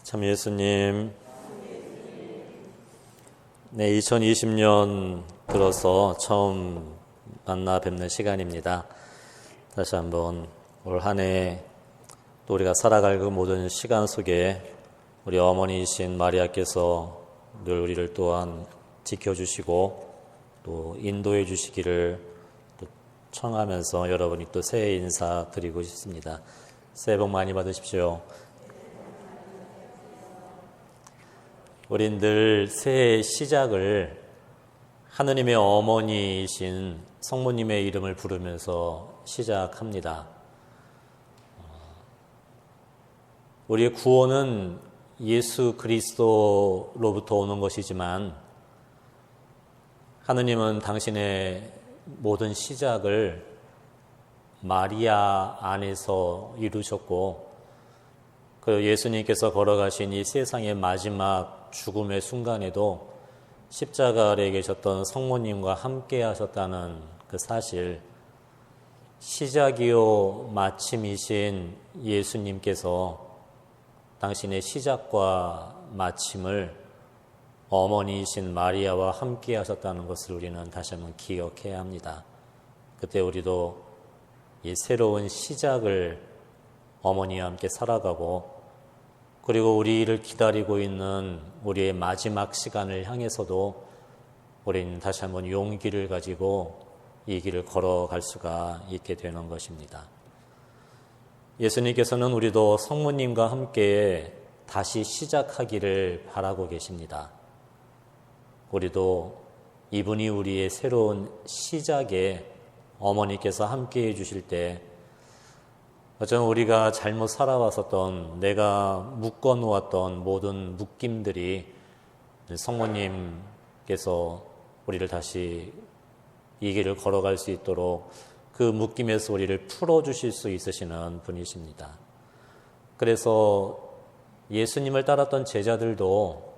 참 예수님, 네, 2020년 들어서 처음 만나 뵙는 시간입니다. 다시 한번 올 한 해 또 우리가 살아갈 그 모든 시간 속에 우리 어머니이신 마리아께서 늘 우리를 또한 지켜주시고 또 인도해 주시기를 또 청하면서 여러분이 또 새해 인사 드리고 싶습니다. 새해 복 많이 받으십시오. 우린 늘 새해 시작을 하느님의 어머니이신 성모님의 이름을 부르면서 시작합니다. 우리의 구원은 예수 그리스도로부터 오는 것이지만 하느님은 당신의 모든 시작을 마리아 안에서 이루셨고 그 예수님께서 걸어가신 이 세상의 마지막 죽음의 순간에도 십자가 아래에 계셨던 성모님과 함께 하셨다는 그 사실, 시작이요 마침이신 예수님께서 당신의 시작과 마침을 어머니이신 마리아와 함께 하셨다는 것을 우리는 다시 한번 기억해야 합니다. 그때 우리도 이 새로운 시작을 어머니와 함께 살아가고 그리고 우리를 기다리고 있는 우리의 마지막 시간을 향해서도 우리는 다시 한번 용기를 가지고 이 길을 걸어갈 수가 있게 되는 것입니다. 예수님께서는 우리도 성모님과 함께 다시 시작하기를 바라고 계십니다. 우리도 이분이 우리의 새로운 시작에 어머니께서 함께 해주실 때 어쩌면 우리가 잘못 살아왔었던, 내가 묶어놓았던 모든 묶임들이 성모님께서 우리를 다시 이 길을 걸어갈 수 있도록 그 묶임에서 우리를 풀어주실 수 있으시는 분이십니다. 그래서 예수님을 따랐던 제자들도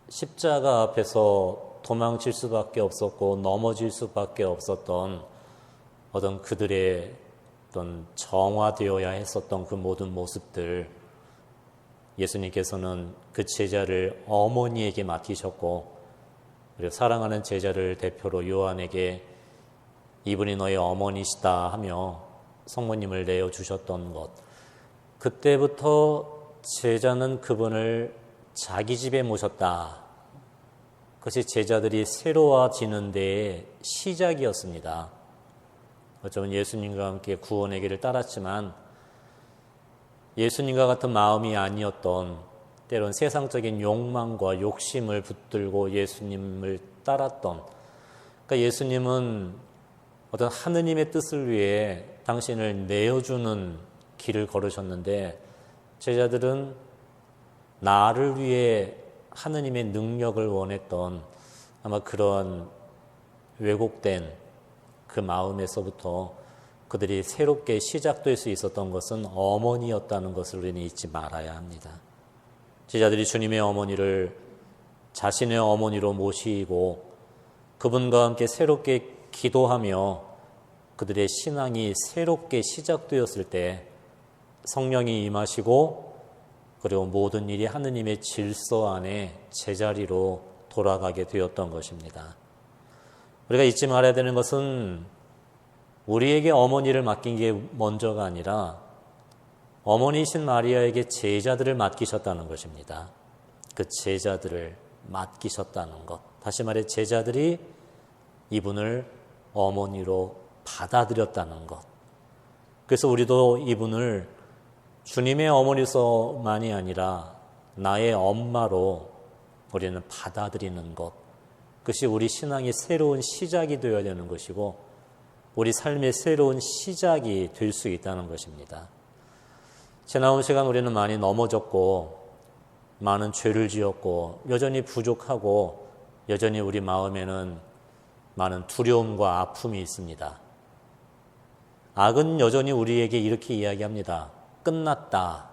십자가 앞에서 도망칠 수밖에 없었고 넘어질 수밖에 없었던 어떤 그들의 어떤 정화되어야 했었던 그 모든 모습들, 예수님께서는 그 제자를 어머니에게 맡기셨고 그리고 사랑하는 제자를 대표로 요한에게 이분이 너의 어머니시다 하며 성모님을 내어주셨던 것, 그때부터 제자는 그분을 자기 집에 모셨다. 그것이 제자들이 새로워지는 데의 시작이었습니다. 어쩌면 예수님과 함께 구원의 길을 따랐지만 예수님과 같은 마음이 아니었던, 때론 세상적인 욕망과 욕심을 붙들고 예수님을 따랐던, 그러니까 예수님은 어떤 하느님의 뜻을 위해 당신을 내어주는 길을 걸으셨는데 제자들은 나를 위해 하느님의 능력을 원했던 아마 그런 왜곡된 그 마음에서부터 그들이 새롭게 시작될 수 있었던 것은 어머니였다는 것을 우리는 잊지 말아야 합니다. 제자들이 주님의 어머니를 자신의 어머니로 모시고 그분과 함께 새롭게 기도하며 그들의 신앙이 새롭게 시작되었을 때 성령이 임하시고 그리고 모든 일이 하느님의 질서 안에 제자리로 돌아가게 되었던 것입니다. 우리가 잊지 말아야 되는 것은 우리에게 어머니를 맡긴 게 먼저가 아니라 어머니이신 마리아에게 제자들을 맡기셨다는 것입니다. 그 제자들을 맡기셨다는 것. 다시 말해 제자들이 이분을 어머니로 받아들였다는 것. 그래서 우리도 이분을 주님의 어머니서만이 아니라 나의 엄마로 우리는 받아들이는 것. 그것이 우리 신앙의 새로운 시작이 되어야 되는 것이고 우리 삶의 새로운 시작이 될 수 있다는 것입니다. 지나온 시간 우리는 많이 넘어졌고 많은 죄를 지었고 여전히 부족하고 여전히 우리 마음에는 많은 두려움과 아픔이 있습니다. 악은 여전히 우리에게 이렇게 이야기합니다. 끝났다.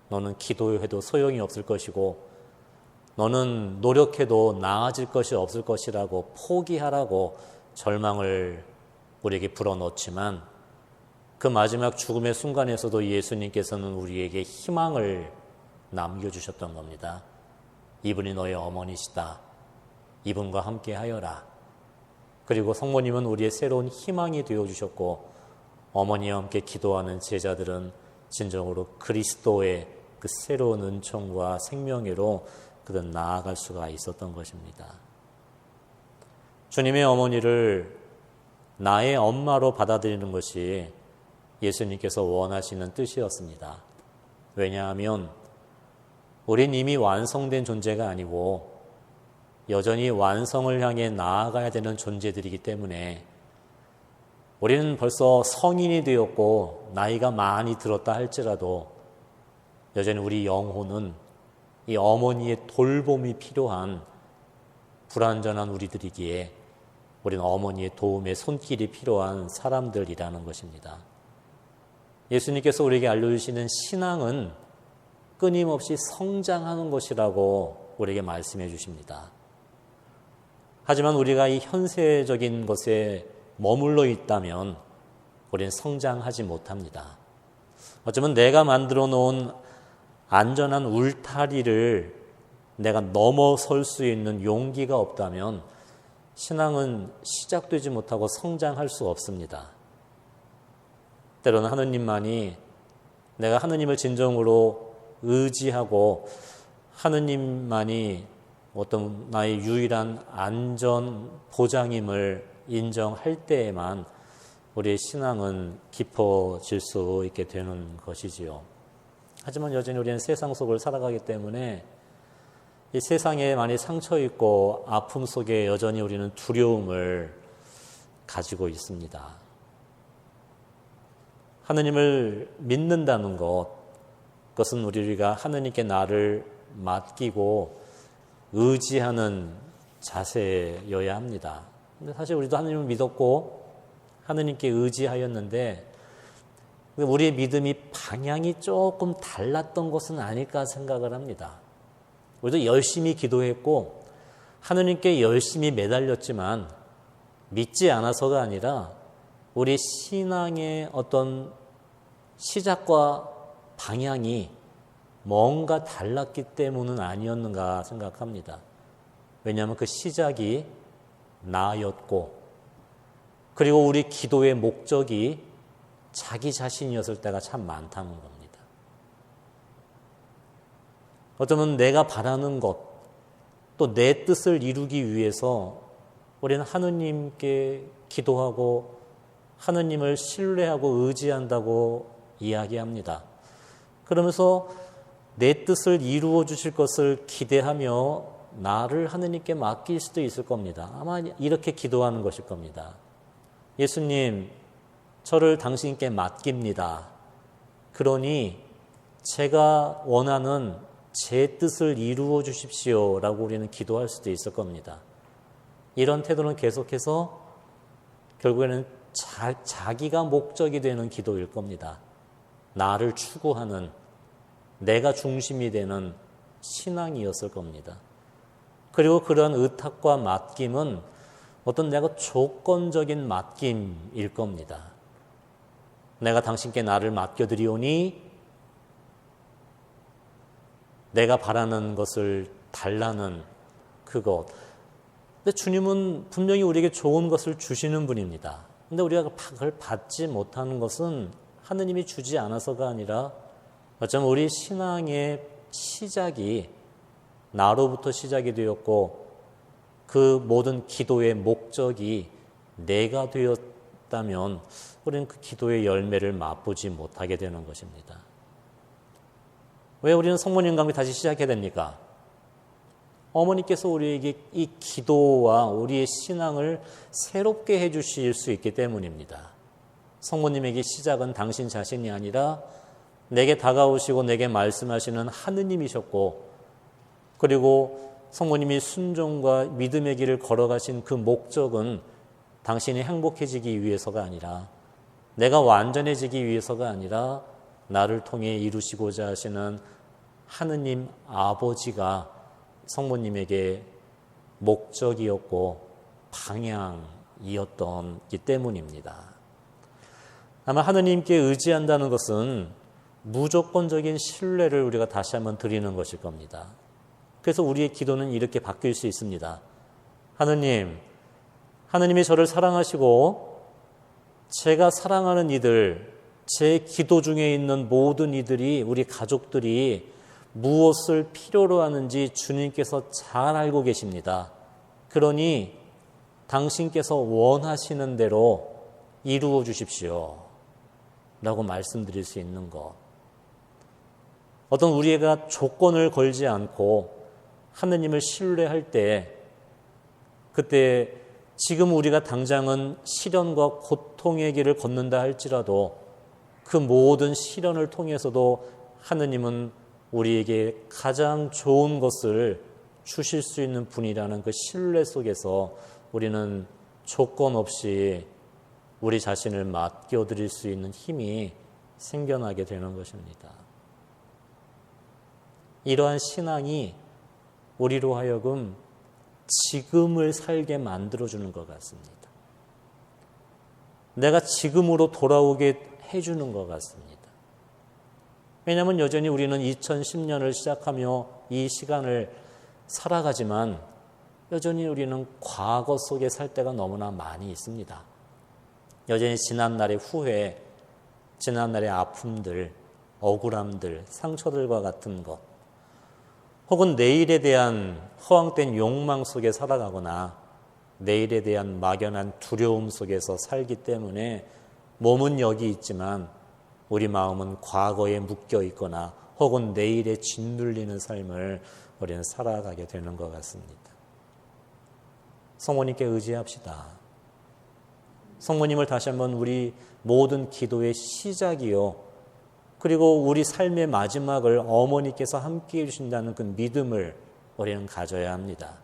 너는 기도해도 소용이 없을 것이고 너는 노력해도 나아질 것이 없을 것이라고 포기하라고 절망을 우리에게 불어넣지만 그 마지막 죽음의 순간에서도 예수님께서는 우리에게 희망을 남겨주셨던 겁니다. 이분이 너의 어머니시다. 이분과 함께 하여라. 그리고 성모님은 우리의 새로운 희망이 되어주셨고 어머니와 함께 기도하는 제자들은 진정으로 그리스도의 그 새로운 은총과 생명회로 그들 나아갈 수가 있었던 것입니다. 주님의 어머니를 나의 엄마로 받아들이는 것이 예수님께서 원하시는 뜻이었습니다. 왜냐하면 우린 이미 완성된 존재가 아니고 여전히 완성을 향해 나아가야 되는 존재들이기 때문에 우리는 벌써 성인이 되었고 나이가 많이 들었다 할지라도 여전히 우리 영혼은 이 어머니의 돌봄이 필요한 불완전한 우리들이기에 우리는 어머니의 도움의 손길이 필요한 사람들이라는 것입니다. 예수님께서 우리에게 알려주시는 신앙은 끊임없이 성장하는 것이라고 우리에게 말씀해 주십니다. 하지만 우리가 이 현세적인 것에 머물러 있다면 우리는 성장하지 못합니다. 어쩌면 내가 만들어 놓은 안전한 울타리를 내가 넘어설 수 있는 용기가 없다면 신앙은 시작되지 못하고 성장할 수 없습니다. 때로는 하느님만이 내가 하느님을 진정으로 의지하고 하느님만이 어떤 나의 유일한 안전 보장임을 인정할 때에만 우리의 신앙은 깊어질 수 있게 되는 것이지요. 하지만 여전히 우리는 세상 속을 살아가기 때문에 이 세상에 많이 상처 있고 아픔 속에 여전히 우리는 두려움을 가지고 있습니다. 하느님을 믿는다는 것, 그것은 우리가 하느님께 나를 맡기고 의지하는 자세여야 합니다. 근데 사실 우리도 하느님을 믿었고 하느님께 의지하였는데 우리의 믿음이 방향이 조금 달랐던 것은 아닐까 생각을 합니다. 우리도 열심히 기도했고 하느님께 열심히 매달렸지만 믿지 않아서가 아니라 우리 신앙의 어떤 시작과 방향이 뭔가 달랐기 때문은 아니었는가 생각합니다. 왜냐하면 그 시작이 나였고 그리고 우리 기도의 목적이 자기 자신이었을 때가 참 많다는 겁니다. 어쩌면 내가 바라는 것, 또 내 뜻을 이루기 위해서 우리는 하느님께 기도하고 하느님을 신뢰하고 의지한다고 이야기합니다. 그러면서 내 뜻을 이루어 주실 것을 기대하며 나를 하느님께 맡길 수도 있을 겁니다. 아마 이렇게 기도하는 것일 겁니다. 예수님, 저를 당신께 맡깁니다. 그러니 제가 원하는 제 뜻을 이루어 주십시오 라고 우리는 기도할 수도 있을 겁니다. 이런 태도는 계속해서 결국에는 자기가 목적이 되는 기도일 겁니다. 나를 추구하는, 내가 중심이 되는 신앙이었을 겁니다. 그리고 그런 의탁과 맡김은 어떤 내가 조건적인 맡김일 겁니다. 내가 당신께 나를 맡겨드리오니 내가 바라는 것을 달라는 그것. 근데 주님은 분명히 우리에게 좋은 것을 주시는 분입니다. 근데 우리가 그걸 받지 못하는 것은 하느님이 주지 않아서가 아니라 어쩌면 우리 신앙의 시작이 나로부터 시작이 되었고 그 모든 기도의 목적이 내가 되었다면 우리는 그 기도의 열매를 맛보지 못하게 되는 것입니다. 왜 우리는 성모님과 함께 다시 시작해야 됩니까? 어머니께서 우리에게 이 기도와 우리의 신앙을 새롭게 해주실 수 있기 때문입니다. 성모님에게 시작은 당신 자신이 아니라 내게 다가오시고 내게 말씀하시는 하느님이셨고 그리고 성모님이 순종과 믿음의 길을 걸어가신 그 목적은 당신이 행복해지기 위해서가 아니라 내가 완전해지기 위해서가 아니라 나를 통해 이루시고자 하시는 하느님 아버지가 성모님에게 목적이었고 방향이었기 때문입니다. 아마 하느님께 의지한다는 것은 무조건적인 신뢰를 우리가 다시 한번 드리는 것일 겁니다. 그래서 우리의 기도는 이렇게 바뀔 수 있습니다. 하느님이 저를 사랑하시고 제가 사랑하는 이들, 제 기도 중에 있는 모든 이들이, 우리 가족들이 무엇을 필요로 하는지 주님께서 잘 알고 계십니다. 그러니 당신께서 원하시는 대로 이루어 주십시오 라고 말씀드릴 수 있는 것. 어떤 우리가 조건을 걸지 않고 하느님을 신뢰할 때, 그때 지금 우리가 당장은 시련과 고통의 길을 걷는다 할지라도 그 모든 시련을 통해서도 하느님은 우리에게 가장 좋은 것을 주실 수 있는 분이라는 그 신뢰 속에서 우리는 조건 없이 우리 자신을 맡겨드릴 수 있는 힘이 생겨나게 되는 것입니다. 이러한 신앙이 우리로 하여금 지금을 살게 만들어주는 것 같습니다. 내가 지금으로 돌아오게 해주는 것 같습니다. 왜냐하면 여전히 우리는 2010년을 시작하며 이 시간을 살아가지만 여전히 우리는 과거 속에 살 때가 너무나 많이 있습니다. 여전히 지난날의 후회, 지난날의 아픔들, 억울함들, 상처들과 같은 것, 혹은 내일에 대한 허황된 욕망 속에 살아가거나 내일에 대한 막연한 두려움 속에서 살기 때문에 몸은 여기 있지만 우리 마음은 과거에 묶여 있거나 혹은 내일에 짓눌리는 삶을 우리는 살아가게 되는 것 같습니다. 성모님께 의지합시다. 성모님을 다시 한번 우리 모든 기도의 시작이요, 그리고 우리 삶의 마지막을 어머니께서 함께해 주신다는 그 믿음을 우리는 가져야 합니다.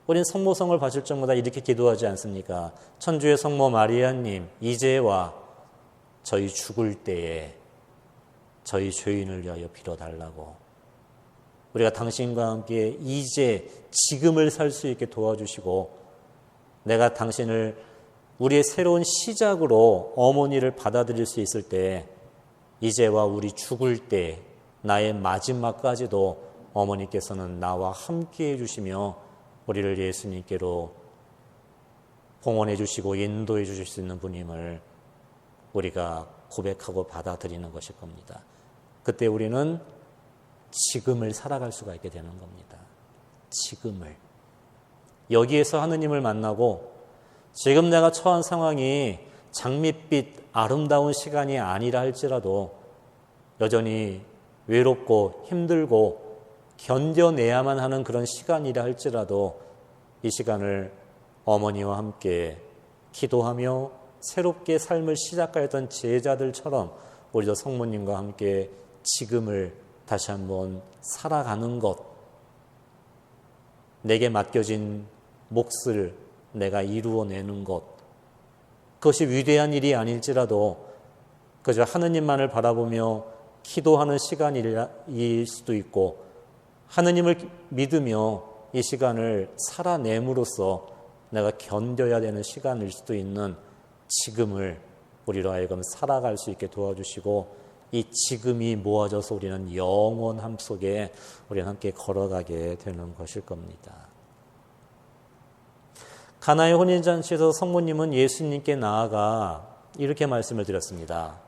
우리는 성모성을 바칠 적마다 이렇게 기도하지 않습니까? 천주의 성모 마리아님, 이제와 저희 죽을 때에 저희 죄인을 위하여 빌어달라고. 우리가 당신과 함께 이제 지금을 살 수 있게 도와주시고, 내가 당신을 우리의 새로운 시작으로 어머니를 받아들일 수 있을 때, 이제와 우리 죽을 때 나의 마지막까지도 어머니께서는 나와 함께해 주시며 우리를 예수님께로 봉헌해 주시고 인도해 주실 수 있는 분임을 우리가 고백하고 받아들이는 것일 겁니다. 그때 우리는 지금을 살아갈 수가 있게 되는 겁니다. 지금을. 여기에서 하느님을 만나고 지금 내가 처한 상황이 장밋빛 아름다운 시간이 아니라 할지라도 여전히 외롭고 힘들고 견뎌내야만 하는 그런 시간이라 할지라도 이 시간을 어머니와 함께 기도하며 새롭게 삶을 시작하였던 제자들처럼 우리도 성모님과 함께 지금을 다시 한번 살아가는 것, 내게 맡겨진 몫을 내가 이루어내는 것, 그것이 위대한 일이 아닐지라도 그저 하느님만을 바라보며 기도하는 시간일 수도 있고, 하느님을 믿으며 이 시간을 살아냄으로써 내가 견뎌야 되는 시간일 수도 있는 지금을 우리로 하여금 살아갈 수 있게 도와주시고, 이 지금이 모아져서 우리는 영원함 속에 우리는 함께 걸어가게 되는 것일 겁니다. 가나의 혼인잔치에서 성모님은 예수님께 나아가 이렇게 말씀을 드렸습니다.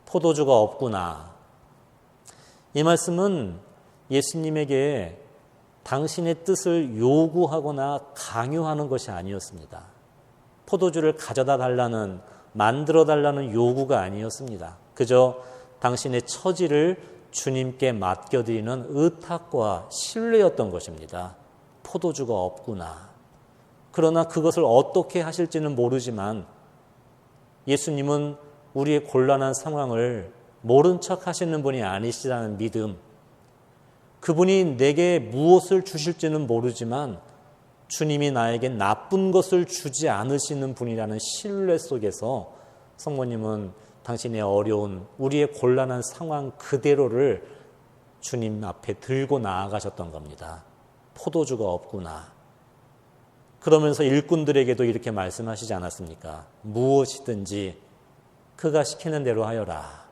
포도주가 없구나. 이 말씀은 예수님에게 당신의 뜻을 요구하거나 강요하는 것이 아니었습니다. 포도주를 가져다 달라는, 만들어 달라는 요구가 아니었습니다. 그저 당신의 처지를 주님께 맡겨드리는 의탁과 신뢰였던 것입니다. 포도주가 없구나. 그러나 그것을 어떻게 하실지는 모르지만 예수님은 우리의 곤란한 상황을 모른 척 하시는 분이 아니시라는 믿음, 그분이 내게 무엇을 주실지는 모르지만 주님이 나에게 나쁜 것을 주지 않으시는 분이라는 신뢰 속에서 성모님은 당신의 어려운, 우리의 곤란한 상황 그대로를 주님 앞에 들고 나아가셨던 겁니다. 포도주가 없구나. 그러면서 일꾼들에게도 이렇게 말씀하시지 않았습니까? 무엇이든지 그가 시키는 대로 하여라.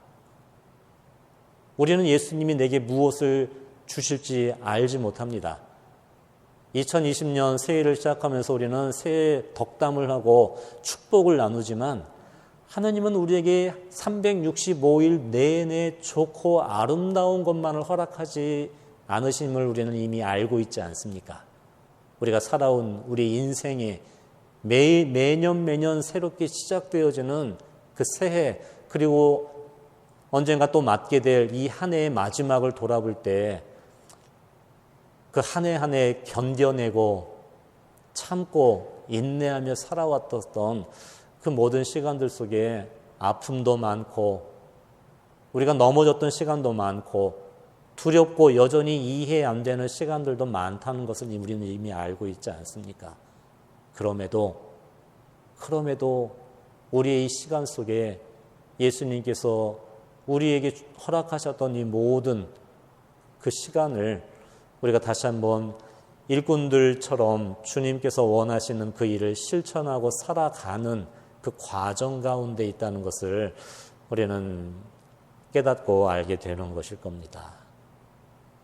우리는 예수님이 내게 무엇을 주실지 알지 못합니다. 2020년 새해를 시작하면서 우리는 새해 덕담을 하고 축복을 나누지만 하나님은 우리에게 365일 내내 좋고 아름다운 것만을 허락하지 않으심을 우리는 이미 알고 있지 않습니까? 우리가 살아온 우리 인생에 매년 새롭게 시작되어지는 그 새해, 그리고 언젠가 또 맞게 될 이 한 해의 마지막을 돌아볼 때 그 한 해 한 해 견뎌내고 참고 인내하며 살아왔던 그 모든 시간들 속에 아픔도 많고 우리가 넘어졌던 시간도 많고 두렵고 여전히 이해 안 되는 시간들도 많다는 것을 우리는 이미 알고 있지 않습니까? 그럼에도 우리의 이 시간 속에 예수님께서 우리에게 허락하셨던 이 모든 그 시간을 우리가 다시 한번 일꾼들처럼 주님께서 원하시는 그 일을 실천하고 살아가는 그 과정 가운데 있다는 것을 우리는 깨닫고 알게 되는 것일 겁니다.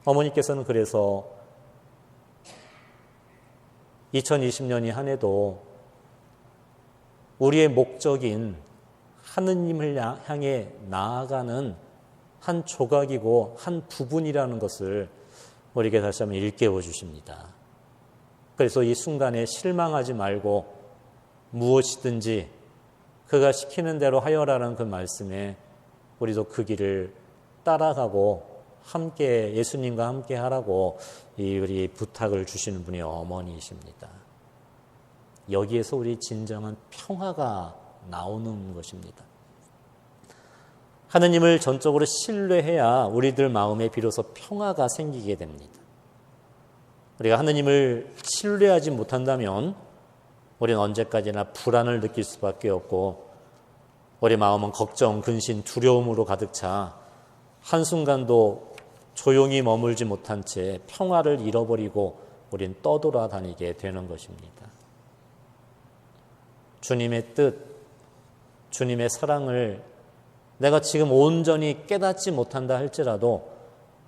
어머니께서는 그래서 2020년이 한 해도 우리의 목적인 하느님을 향해 나아가는 한 조각이고 한 부분이라는 것을 우리에게 다시 한번 일깨워 주십니다. 그래서 이 순간에 실망하지 말고 무엇이든지 그가 시키는 대로 하여라는 그 말씀에 우리도 그 길을 따라가고 함께 예수님과 함께 하라고 우리 부탁을 주시는 분이 어머니이십니다. 여기에서 우리 진정한 평화가 나오는 것입니다. 하느님을 전적으로 신뢰해야 우리들 마음에 비로소 평화가 생기게 됩니다. 우리가 하느님을 신뢰하지 못한다면 우리는 언제까지나 불안을 느낄 수밖에 없고 우리 마음은 걱정, 근심, 두려움으로 가득 차 한순간도 조용히 머물지 못한 채 평화를 잃어버리고 우린 떠돌아다니게 되는 것입니다. 주님의 뜻, 주님의 사랑을 내가 지금 온전히 깨닫지 못한다 할지라도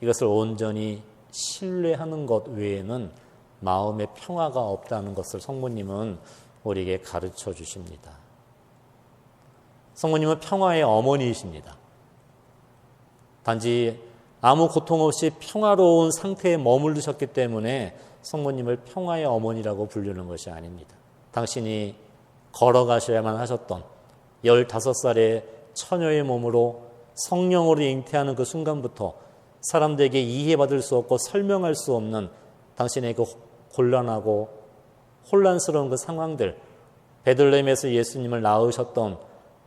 이것을 온전히 신뢰하는 것 외에는 마음의 평화가 없다는 것을 성모님은 우리에게 가르쳐 주십니다. 성모님은 평화의 어머니이십니다. 단지 아무 고통 없이 평화로운 상태에 머무르셨기 때문에 성모님을 평화의 어머니라고 부르는 것이 아닙니다. 당신이 걸어가셔야만 하셨던 15살의 처녀의 몸으로 성령으로 잉태하는 그 순간부터 사람들에게 이해받을 수 없고 설명할 수 없는 당신의 그 곤란하고 혼란스러운 그 상황들, 베들레헴에서 예수님을 낳으셨던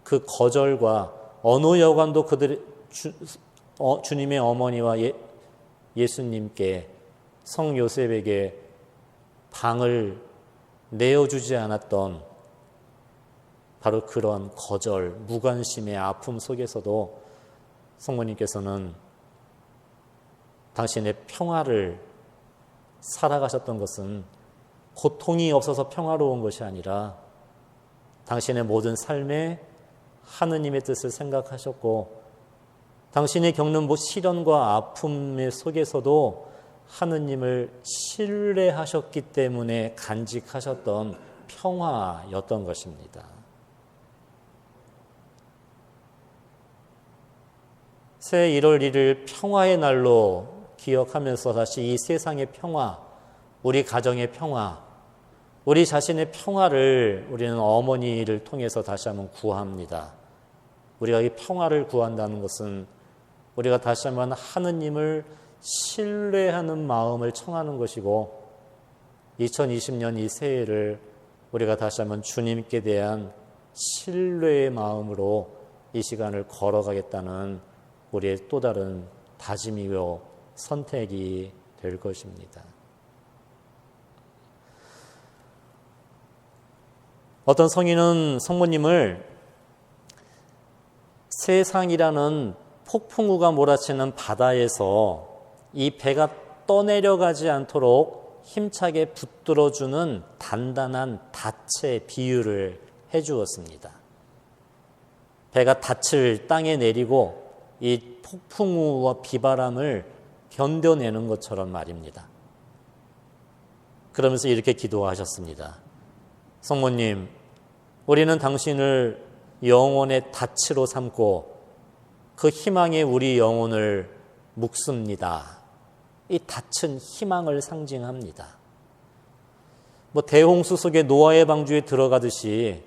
그 거절과 어느 여관도 주님의 어머니와 예수님께 성 요셉에게 방을 내어주지 않았던 바로 그런 거절, 무관심의 아픔 속에서도 성모님께서는 당신의 평화를 살아가셨던 것은 고통이 없어서 평화로운 것이 아니라 당신의 모든 삶에 하느님의 뜻을 생각하셨고 당신이 겪는 시련과 아픔의 속에서도 하느님을 신뢰하셨기 때문에 간직하셨던 평화였던 것입니다. 새해 1월 1일 평화의 날로 기억하면서 다시 이 세상의 평화, 우리 가정의 평화, 우리 자신의 평화를 우리는 어머니를 통해서 다시 한번 구합니다. 우리가 이 평화를 구한다는 것은 우리가 다시 한번 하느님을 신뢰하는 마음을 청하는 것이고 2020년 이 새해를 우리가 다시 한번 주님께 대한 신뢰의 마음으로 이 시간을 걸어가겠다는 우리의 또 다른 다짐이요 선택이 될 것입니다. 어떤 성인은 성모님을 세상이라는 폭풍우가 몰아치는 바다에서 이 배가 떠내려가지 않도록 힘차게 붙들어주는 단단한 닻의 비유를 해주었습니다. 배가 닻을 땅에 내리고 이 폭풍우와 비바람을 견뎌내는 것처럼 말입니다. 그러면서 이렇게 기도하셨습니다. 성모님, 우리는 당신을 영혼의 닻으로 삼고 그 희망에 우리 영혼을 묶습니다. 이 닻은 희망을 상징합니다. 대홍수 속에 노아의 방주에 들어가듯이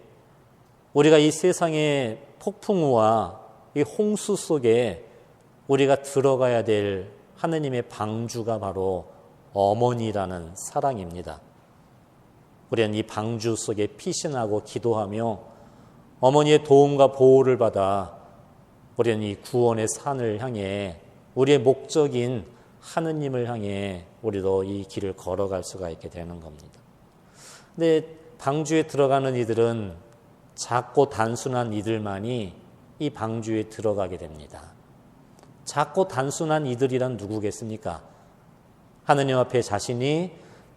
우리가 이 세상의 폭풍우와 이 홍수 속에 우리가 들어가야 될 하느님의 방주가 바로 어머니라는 사랑입니다. 우리는 이 방주 속에 피신하고 기도하며 어머니의 도움과 보호를 받아 우리는 이 구원의 산을 향해 우리의 목적인 하느님을 향해 우리도 이 길을 걸어갈 수가 있게 되는 겁니다. 근데 방주에 들어가는 이들은 작고 단순한 이들만이 이 방주에 들어가게 됩니다. 작고 단순한 이들이란 누구겠습니까? 하느님 앞에 자신이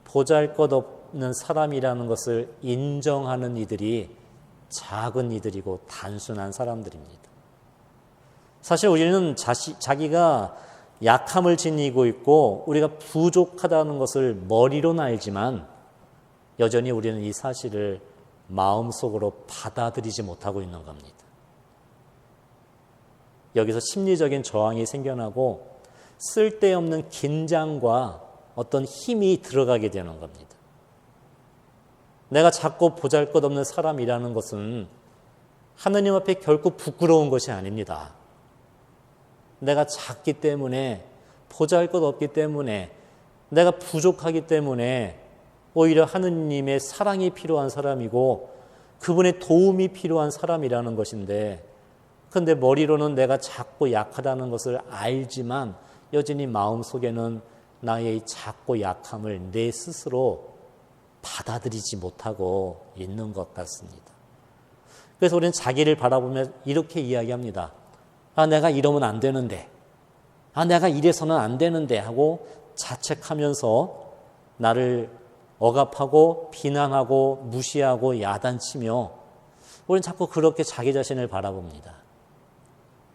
보잘것없는 사람이라는 것을 인정하는 이들이 작은 이들이고 단순한 사람들입니다. 사실 우리는 자기가 약함을 지니고 있고 우리가 부족하다는 것을 머리로는 알지만 여전히 우리는 이 사실을 마음속으로 받아들이지 못하고 있는 겁니다. 여기서 심리적인 저항이 생겨나고 쓸데없는 긴장과 어떤 힘이 들어가게 되는 겁니다. 내가 작고 보잘것없는 사람이라는 것은 하느님 앞에 결코 부끄러운 것이 아닙니다. 내가 작기 때문에, 보잘것없기 때문에, 내가 부족하기 때문에 오히려 하느님의 사랑이 필요한 사람이고 그분의 도움이 필요한 사람이라는 것인데, 그런데 머리로는 내가 작고 약하다는 것을 알지만 여전히 마음속에는 나의 작고 약함을 내 스스로 받아들이지 못하고 있는 것 같습니다. 그래서 우리는 자기를 바라보며 이렇게 이야기합니다. 내가 이러면 안 되는데, 내가 이래서는 안 되는데 하고 자책하면서 나를 억압하고 비난하고 무시하고 야단치며 우리는 자꾸 그렇게 자기 자신을 바라봅니다.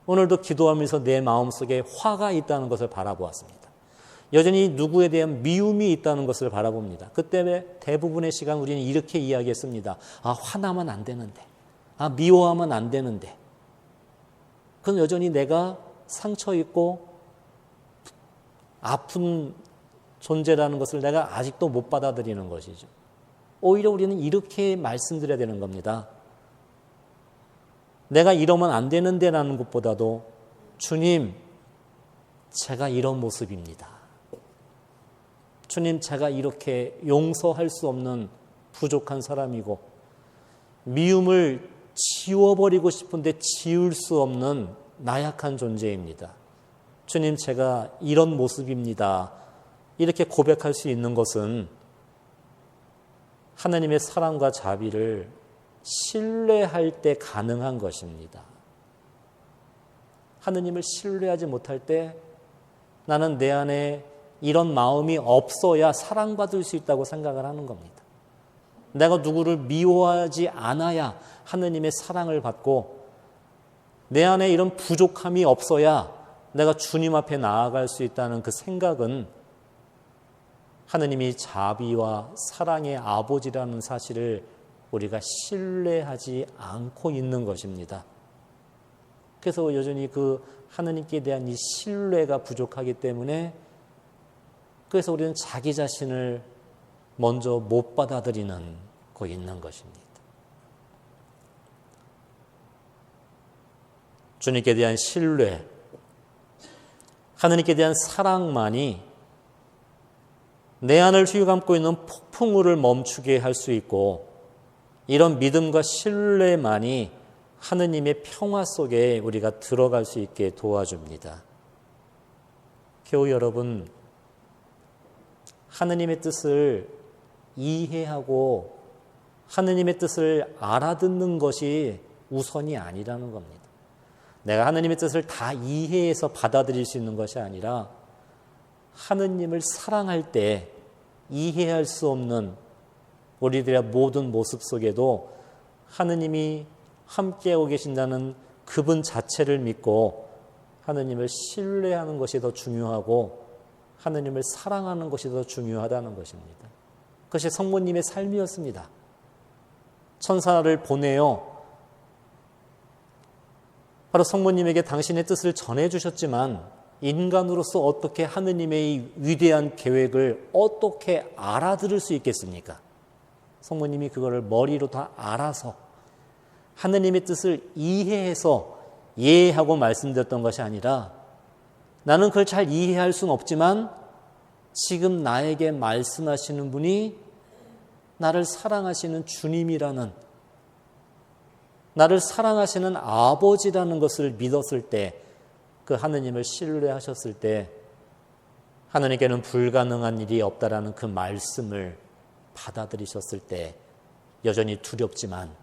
오늘도 기도하면서 내 마음속에 화가 있다는 것을 바라보았습니다. 여전히 누구에 대한 미움이 있다는 것을 바라봅니다. 그때 대부분의 시간 우리는 이렇게 이야기했습니다. 화나면 안 되는데, 미워하면 안 되는데. 그건 여전히 내가 상처 있고 아픈 존재라는 것을 내가 아직도 못 받아들이는 것이죠. 오히려 우리는 이렇게 말씀드려야 되는 겁니다. 내가 이러면 안 되는데 라는 것보다도 주님, 제가 이런 모습입니다. 주님, 제가 이렇게 용서할 수 없는 부족한 사람이고 미움을 지워버리고 싶은데 지울 수 없는 나약한 존재입니다. 주님, 제가 이런 모습입니다. 이렇게 고백할 수 있는 것은 하나님의 사랑과 자비를 신뢰할 때 가능한 것입니다. 하느님을 신뢰하지 못할 때 나는 내 안에 이런 마음이 없어야 사랑받을 수 있다고 생각을 하는 겁니다. 내가 누구를 미워하지 않아야 하느님의 사랑을 받고 내 안에 이런 부족함이 없어야 내가 주님 앞에 나아갈 수 있다는 그 생각은 하느님이 자비와 사랑의 아버지라는 사실을 우리가 신뢰하지 않고 있는 것입니다. 그래서 여전히 그 하느님께 대한 이 신뢰가 부족하기 때문에 그래서 우리는 자기 자신을 먼저 못 받아들이는 거 있는 것입니다. 주님께 대한 신뢰, 하느님께 대한 사랑만이 내 안을 휘감고 있는 폭풍우를 멈추게 할 수 있고 이런 믿음과 신뢰만이 하느님의 평화 속에 우리가 들어갈 수 있게 도와줍니다. 교우 여러분, 하느님의 뜻을 이해하고 하느님의 뜻을 알아듣는 것이 우선이 아니라는 겁니다. 내가 하느님의 뜻을 다 이해해서 받아들일 수 있는 것이 아니라 하느님을 사랑할 때 이해할 수 없는 우리들의 모든 모습 속에도 하느님이 함께하고 계신다는 그분 자체를 믿고 하느님을 신뢰하는 것이 더 중요하고 하느님을 사랑하는 것이 더 중요하다는 것입니다. 그것이 성모님의 삶이었습니다. 천사를 보내어 바로 성모님에게 당신의 뜻을 전해주셨지만 인간으로서 어떻게 하느님의 위대한 계획을 어떻게 알아들을 수 있겠습니까? 성모님이 그거를 머리로 다 알아서 하느님의 뜻을 이해해서 이해하고 말씀드렸던 것이 아니라 나는 그걸 잘 이해할 수는 없지만 지금 나에게 말씀하시는 분이 나를 사랑하시는 주님이라는, 나를 사랑하시는 아버지라는 것을 믿었을 때, 그 하느님을 신뢰하셨을 때 하느님께는 불가능한 일이 없다라는 그 말씀을 받아들이셨을 때 여전히 두렵지만,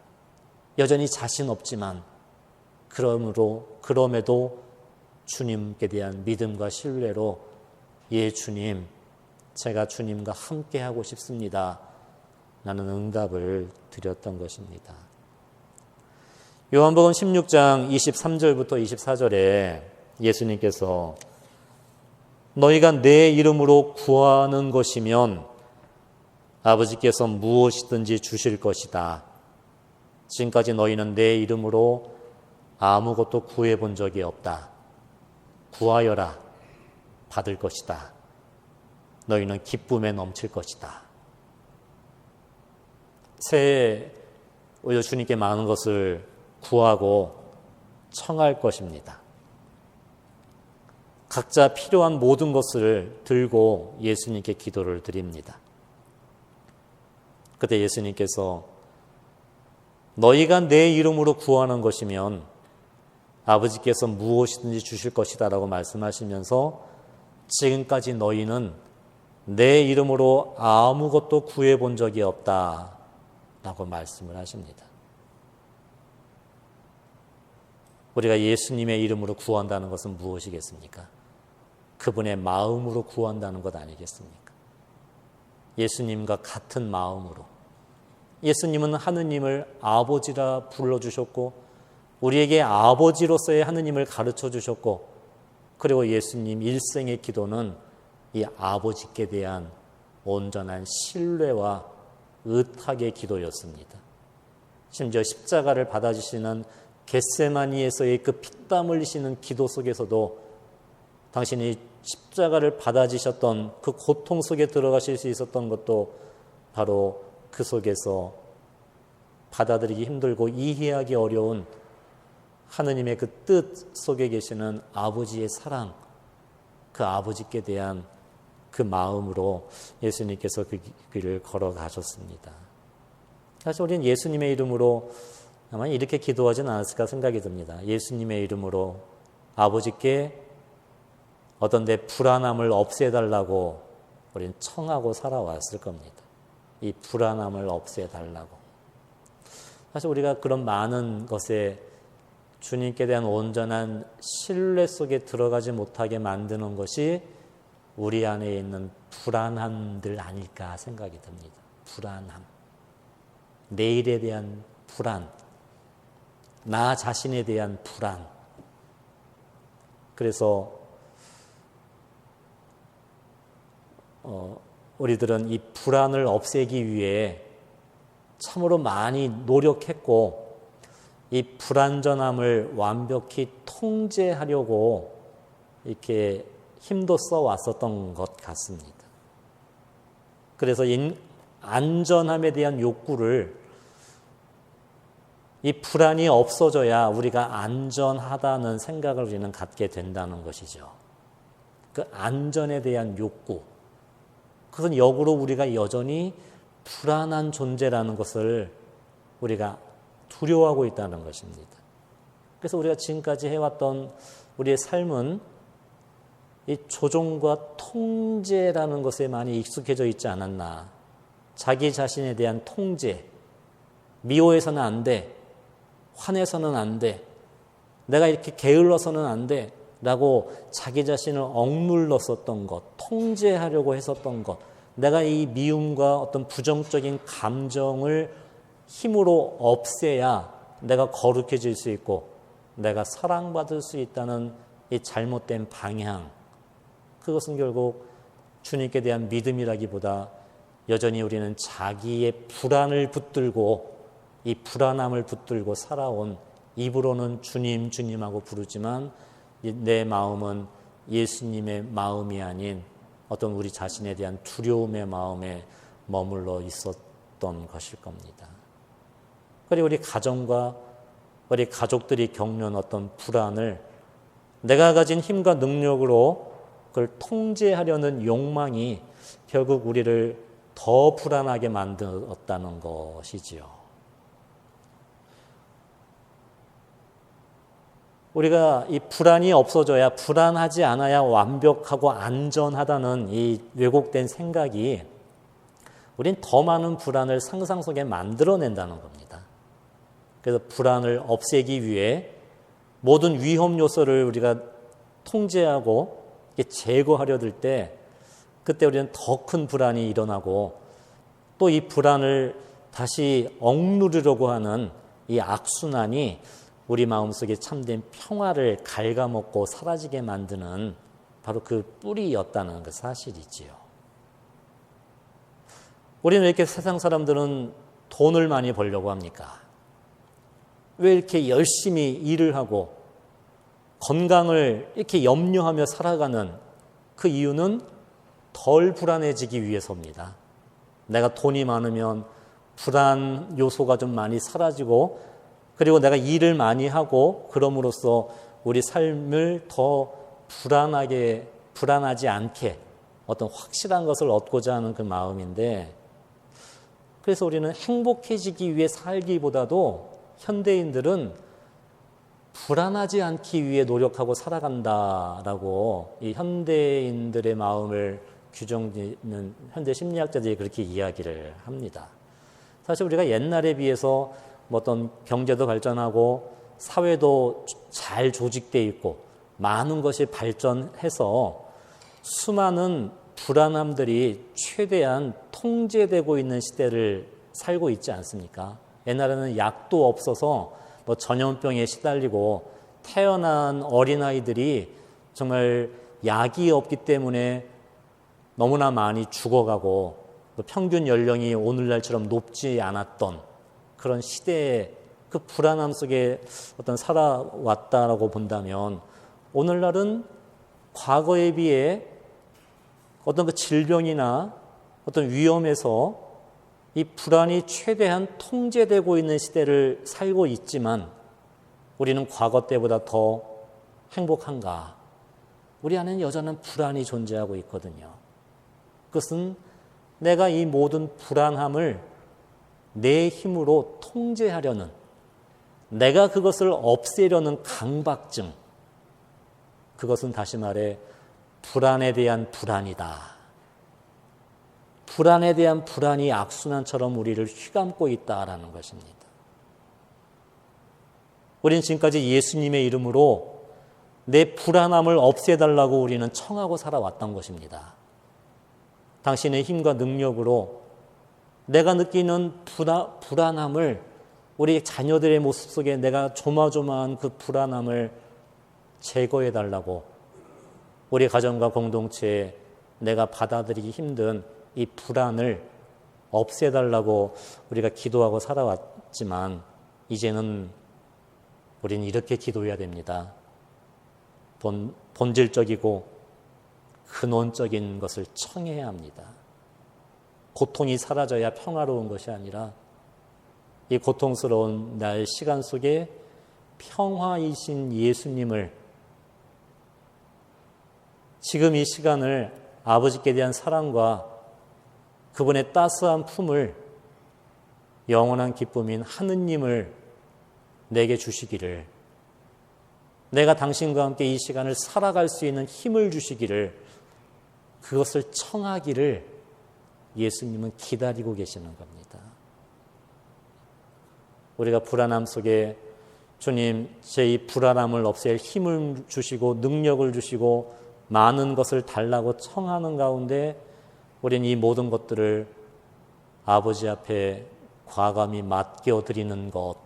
여전히 자신 없지만 그럼에도 주님께 대한 믿음과 신뢰로 예 주님, 제가 주님과 함께 하고 싶습니다 라는 응답을 드렸던 것입니다. 요한복음 16장 23절부터 24절에 예수님께서 너희가 내 이름으로 구하는 것이면 아버지께서 무엇이든지 주실 것이다. 지금까지 너희는 내 이름으로 아무것도 구해본 적이 없다. 구하여라. 받을 것이다. 너희는 기쁨에 넘칠 것이다. 새해 오히려 주님께 많은 것을 구하고 청할 것입니다. 각자 필요한 모든 것을 들고 예수님께 기도를 드립니다. 그때 예수님께서 너희가 내 이름으로 구하는 것이면 아버지께서 무엇이든지 주실 것이다 라고 말씀하시면서 지금까지 너희는 내 이름으로 아무것도 구해본 적이 없다 라고 말씀을 하십니다. 우리가 예수님의 이름으로 구한다는 것은 무엇이겠습니까? 그분의 마음으로 구한다는 것 아니겠습니까? 예수님과 같은 마음으로. 예수님은 하느님을 아버지라 불러주셨고 우리에게 아버지로서의 하느님을 가르쳐 주셨고, 그리고 예수님 일생의 기도는 이 아버지께 대한 온전한 신뢰와 의탁의 기도였습니다. 심지어 십자가를 받아주시는 겟세마니에서의 그 피땀 흘리시는 기도 속에서도 당신이 십자가를 받아지셨던 그 고통 속에 들어가실 수 있었던 것도 바로 그 속에서 받아들이기 힘들고 이해하기 어려운 하느님의 그 뜻 속에 계시는 아버지의 사랑, 그 아버지께 대한 그 마음으로 예수님께서 그 길을 걸어가셨습니다. 사실 우리는 예수님의 이름으로 아마 이렇게 기도하지는 않았을까 생각이 듭니다. 예수님의 이름으로 아버지께 어떤 내 불안함을 없애달라고 우리는 청하고 살아왔을 겁니다. 이 불안함을 없애달라고. 사실 우리가 그런 많은 것에 주님께 대한 온전한 신뢰 속에 들어가지 못하게 만드는 것이 우리 안에 있는 불안함들 아닐까 생각이 듭니다. 불안함. 내일에 대한 불안. 나 자신에 대한 불안. 그래서 우리들은 이 불안을 없애기 위해 참으로 많이 노력했고 이 불안전함을 완벽히 통제하려고 이렇게 힘도 써왔었던 것 같습니다. 그래서 안전함에 대한 욕구를, 이 불안이 없어져야 우리가 안전하다는 생각을 우리는 갖게 된다는 것이죠. 그 안전에 대한 욕구, 그것은 역으로 우리가 여전히 불안한 존재라는 것을 우리가 두려워하고 있다는 것입니다. 그래서 우리가 지금까지 해왔던 우리의 삶은 이 조종과 통제라는 것에 많이 익숙해져 있지 않았나. 자기 자신에 대한 통제, 미워해서는 안 돼, 화내서는 안 돼, 내가 이렇게 게을러서는 안 돼 라고 자기 자신을 억눌렀었던 것, 통제하려고 했었던 것, 내가 이 미움과 어떤 부정적인 감정을 힘으로 없애야 내가 거룩해질 수 있고 내가 사랑받을 수 있다는 이 잘못된 방향, 그것은 결국 주님께 대한 믿음이라기보다 여전히 우리는 자기의 불안을 붙들고 이 불안함을 붙들고 살아온, 입으로는 주님 주님하고 부르지만 내 마음은 예수님의 마음이 아닌 어떤 우리 자신에 대한 두려움의 마음에 머물러 있었던 것일 겁니다. 그리고 우리 가정과 우리 가족들이 겪는 어떤 불안을 내가 가진 힘과 능력으로 그걸 통제하려는 욕망이 결국 우리를 더 불안하게 만들었다는 것이지요. 우리가 이 불안이 없어져야, 불안하지 않아야 완벽하고 안전하다는 이 왜곡된 생각이 우린 더 많은 불안을 상상 속에 만들어낸다는 겁니다. 그래서 불안을 없애기 위해 모든 위험 요소를 우리가 통제하고 제거하려 들 때 그때 우리는 더 큰 불안이 일어나고 또 이 불안을 다시 억누르려고 하는 이 악순환이 우리 마음속에 참된 평화를 갉아먹고 사라지게 만드는 바로 그 뿌리였다는 그 사실이지요. 우리는 왜 이렇게 세상 사람들은 돈을 많이 벌려고 합니까? 왜 이렇게 열심히 일을 하고 건강을 이렇게 염려하며 살아가는 그 이유는 덜 불안해지기 위해서입니다. 내가 돈이 많으면 불안 요소가 좀 많이 사라지고, 그리고 내가 일을 많이 하고 그럼으로써 우리 삶을 더 불안하지 않게 어떤 확실한 것을 얻고자 하는 그 마음인데, 그래서 우리는 행복해지기 위해 살기보다도 현대인들은 불안하지 않기 위해 노력하고 살아간다라고 이 현대인들의 마음을 규정짓는 현대 심리학자들이 그렇게 이야기를 합니다. 사실 우리가 옛날에 비해서 어떤 경제도 발전하고 사회도 잘 조직되어 있고 많은 것이 발전해서 수많은 불안함들이 최대한 통제되고 있는 시대를 살고 있지 않습니까? 옛날에는 약도 없어서 전염병에 시달리고 태어난 어린아이들이 정말 약이 없기 때문에 너무나 많이 죽어가고 평균 연령이 오늘날처럼 높지 않았던 그런 시대의 그 불안함 속에 어떤 살아왔다라고 본다면, 오늘날은 과거에 비해 어떤 그 질병이나 어떤 위험에서 이 불안이 최대한 통제되고 있는 시대를 살고 있지만 우리는 과거 때보다 더 행복한가? 우리 안에는 여전한 불안이 존재하고 있거든요. 그것은 내가 이 모든 불안함을 내 힘으로 통제하려는, 내가 그것을 없애려는 강박증, 그것은 다시 말해 불안에 대한 불안이다. 불안에 대한 불안이 악순환처럼 우리를 휘감고 있다라는 것입니다. 우리는 지금까지 예수님의 이름으로 내 불안함을 없애달라고 우리는 청하고 살아왔던 것입니다. 당신의 힘과 능력으로 내가 느끼는 불안함을, 우리 자녀들의 모습 속에 내가 조마조마한 그 불안함을 제거해달라고, 우리 가정과 공동체에 내가 받아들이기 힘든 이 불안을 없애달라고 우리가 기도하고 살아왔지만, 이제는 우리는 이렇게 기도해야 됩니다. 본질적이고 근원적인 것을 청해야 합니다. 고통이 사라져야 평화로운 것이 아니라 이 고통스러운 나의 시간 속에 평화이신 예수님을, 지금 이 시간을 아버지께 대한 사랑과 그분의 따스한 품을, 영원한 기쁨인 하느님을 내게 주시기를, 내가 당신과 함께 이 시간을 살아갈 수 있는 힘을 주시기를, 그것을 청하기를 예수님은 기다리고 계시는 겁니다. 우리가 불안함 속에 주님, 제 이 불안함을 없앨 힘을 주시고 능력을 주시고 많은 것을 달라고 청하는 가운데 우리는 이 모든 것들을 아버지 앞에 과감히 맡겨드리는 것,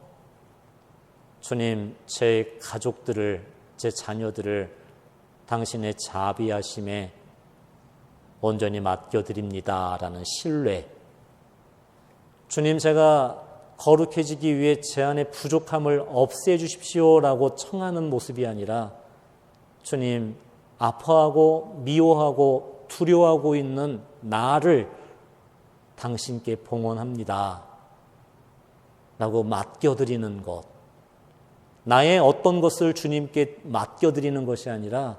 주님, 제 가족들을, 제 자녀들을 당신의 자비하심에 온전히 맡겨드립니다 라는 신뢰. 주님, 제가 거룩해지기 위해 제 안의 부족함을 없애주십시오 라고 청하는 모습이 아니라, 주님, 아파하고 미워하고 두려워하고 있는 나를 당신께 봉헌합니다 라고 맡겨드리는 것. 나의 어떤 것을 주님께 맡겨드리는 것이 아니라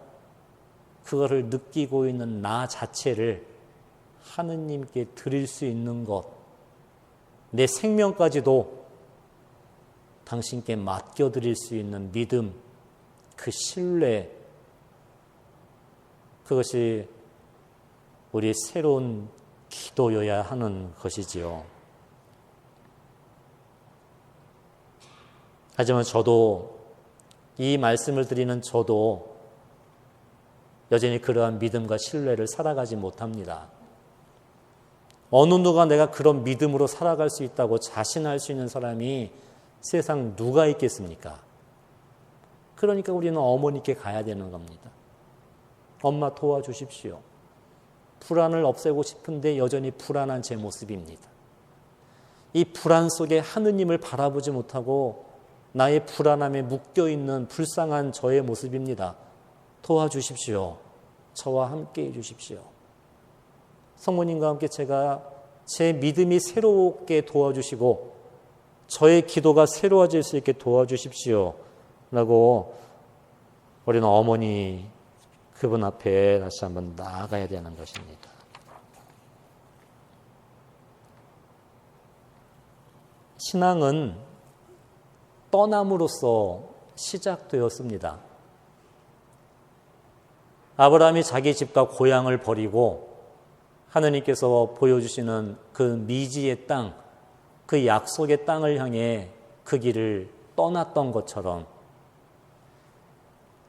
그거를 느끼고 있는 나 자체를 하느님께 드릴 수 있는 것. 내 생명까지도 당신께 맡겨드릴 수 있는 믿음, 그 신뢰, 그것이 우리의 새로운 기도여야 하는 것이지요. 하지만 저도, 이 말씀을 드리는 저도 여전히 그러한 믿음과 신뢰를 살아가지 못합니다. 어느 누가 내가 그런 믿음으로 살아갈 수 있다고 자신할 수 있는 사람이 세상 누가 있겠습니까? 그러니까 우리는 어머니께 가야 되는 겁니다. 엄마 도와주십시오. 불안을 없애고 싶은데 여전히 불안한 제 모습입니다. 이 불안 속에 하느님을 바라보지 못하고 나의 불안함에 묶여있는 불쌍한 저의 모습입니다. 도와주십시오. 저와 함께 해주십시오. 성모님과 함께 제가 제 믿음이 새롭게 도와주시고 저의 기도가 새로워질 수 있게 도와주십시오 라고 우리는 어머니 그분 앞에 다시 한번 나아가야 되는 것입니다. 신앙은 떠남으로써 시작되었습니다. 아브라함이 자기 집과 고향을 버리고 하느님께서 보여주시는 그 미지의 땅, 그 약속의 땅을 향해 그 길을 떠났던 것처럼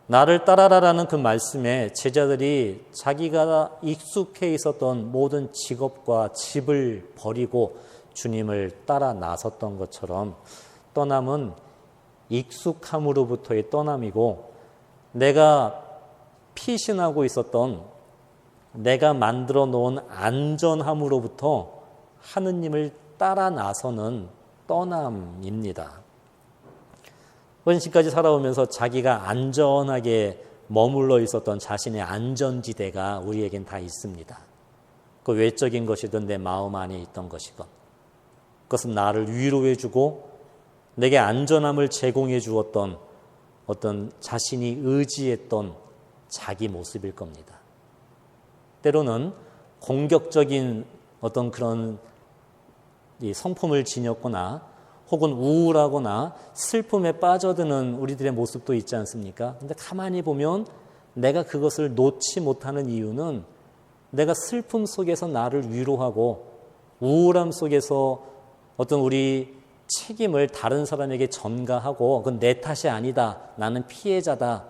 나를 따라라라는 그 말씀에 제자들이 자기가 익숙해 있었던 모든 직업과 집을 버리고 주님을 따라 나섰던 것처럼 떠남은 익숙함으로부터의 떠남이고 내가 피신하고 있었던 내가 만들어 놓은 안전함으로부터 하느님을 따라 나서는 떠남입니다. 지금까지 살아오면서 자기가 안전하게 머물러 있었던 자신의 안전지대가 우리에겐 다 있습니다. 그 외적인 것이든 내 마음 안에 있던 것이건 그것은 나를 위로해주고 내게 안전함을 제공해 주었던 어떤 자신이 의지했던 자기 모습일 겁니다. 때로는 공격적인 어떤 그런 성품을 지녔거나 혹은 우울하거나 슬픔에 빠져드는 우리들의 모습도 있지 않습니까? 근데 가만히 보면 내가 그것을 놓지 못하는 이유는 내가 슬픔 속에서 나를 위로하고 우울함 속에서 어떤 우리 책임을 다른 사람에게 전가하고 그건 내 탓이 아니다. 나는 피해자다.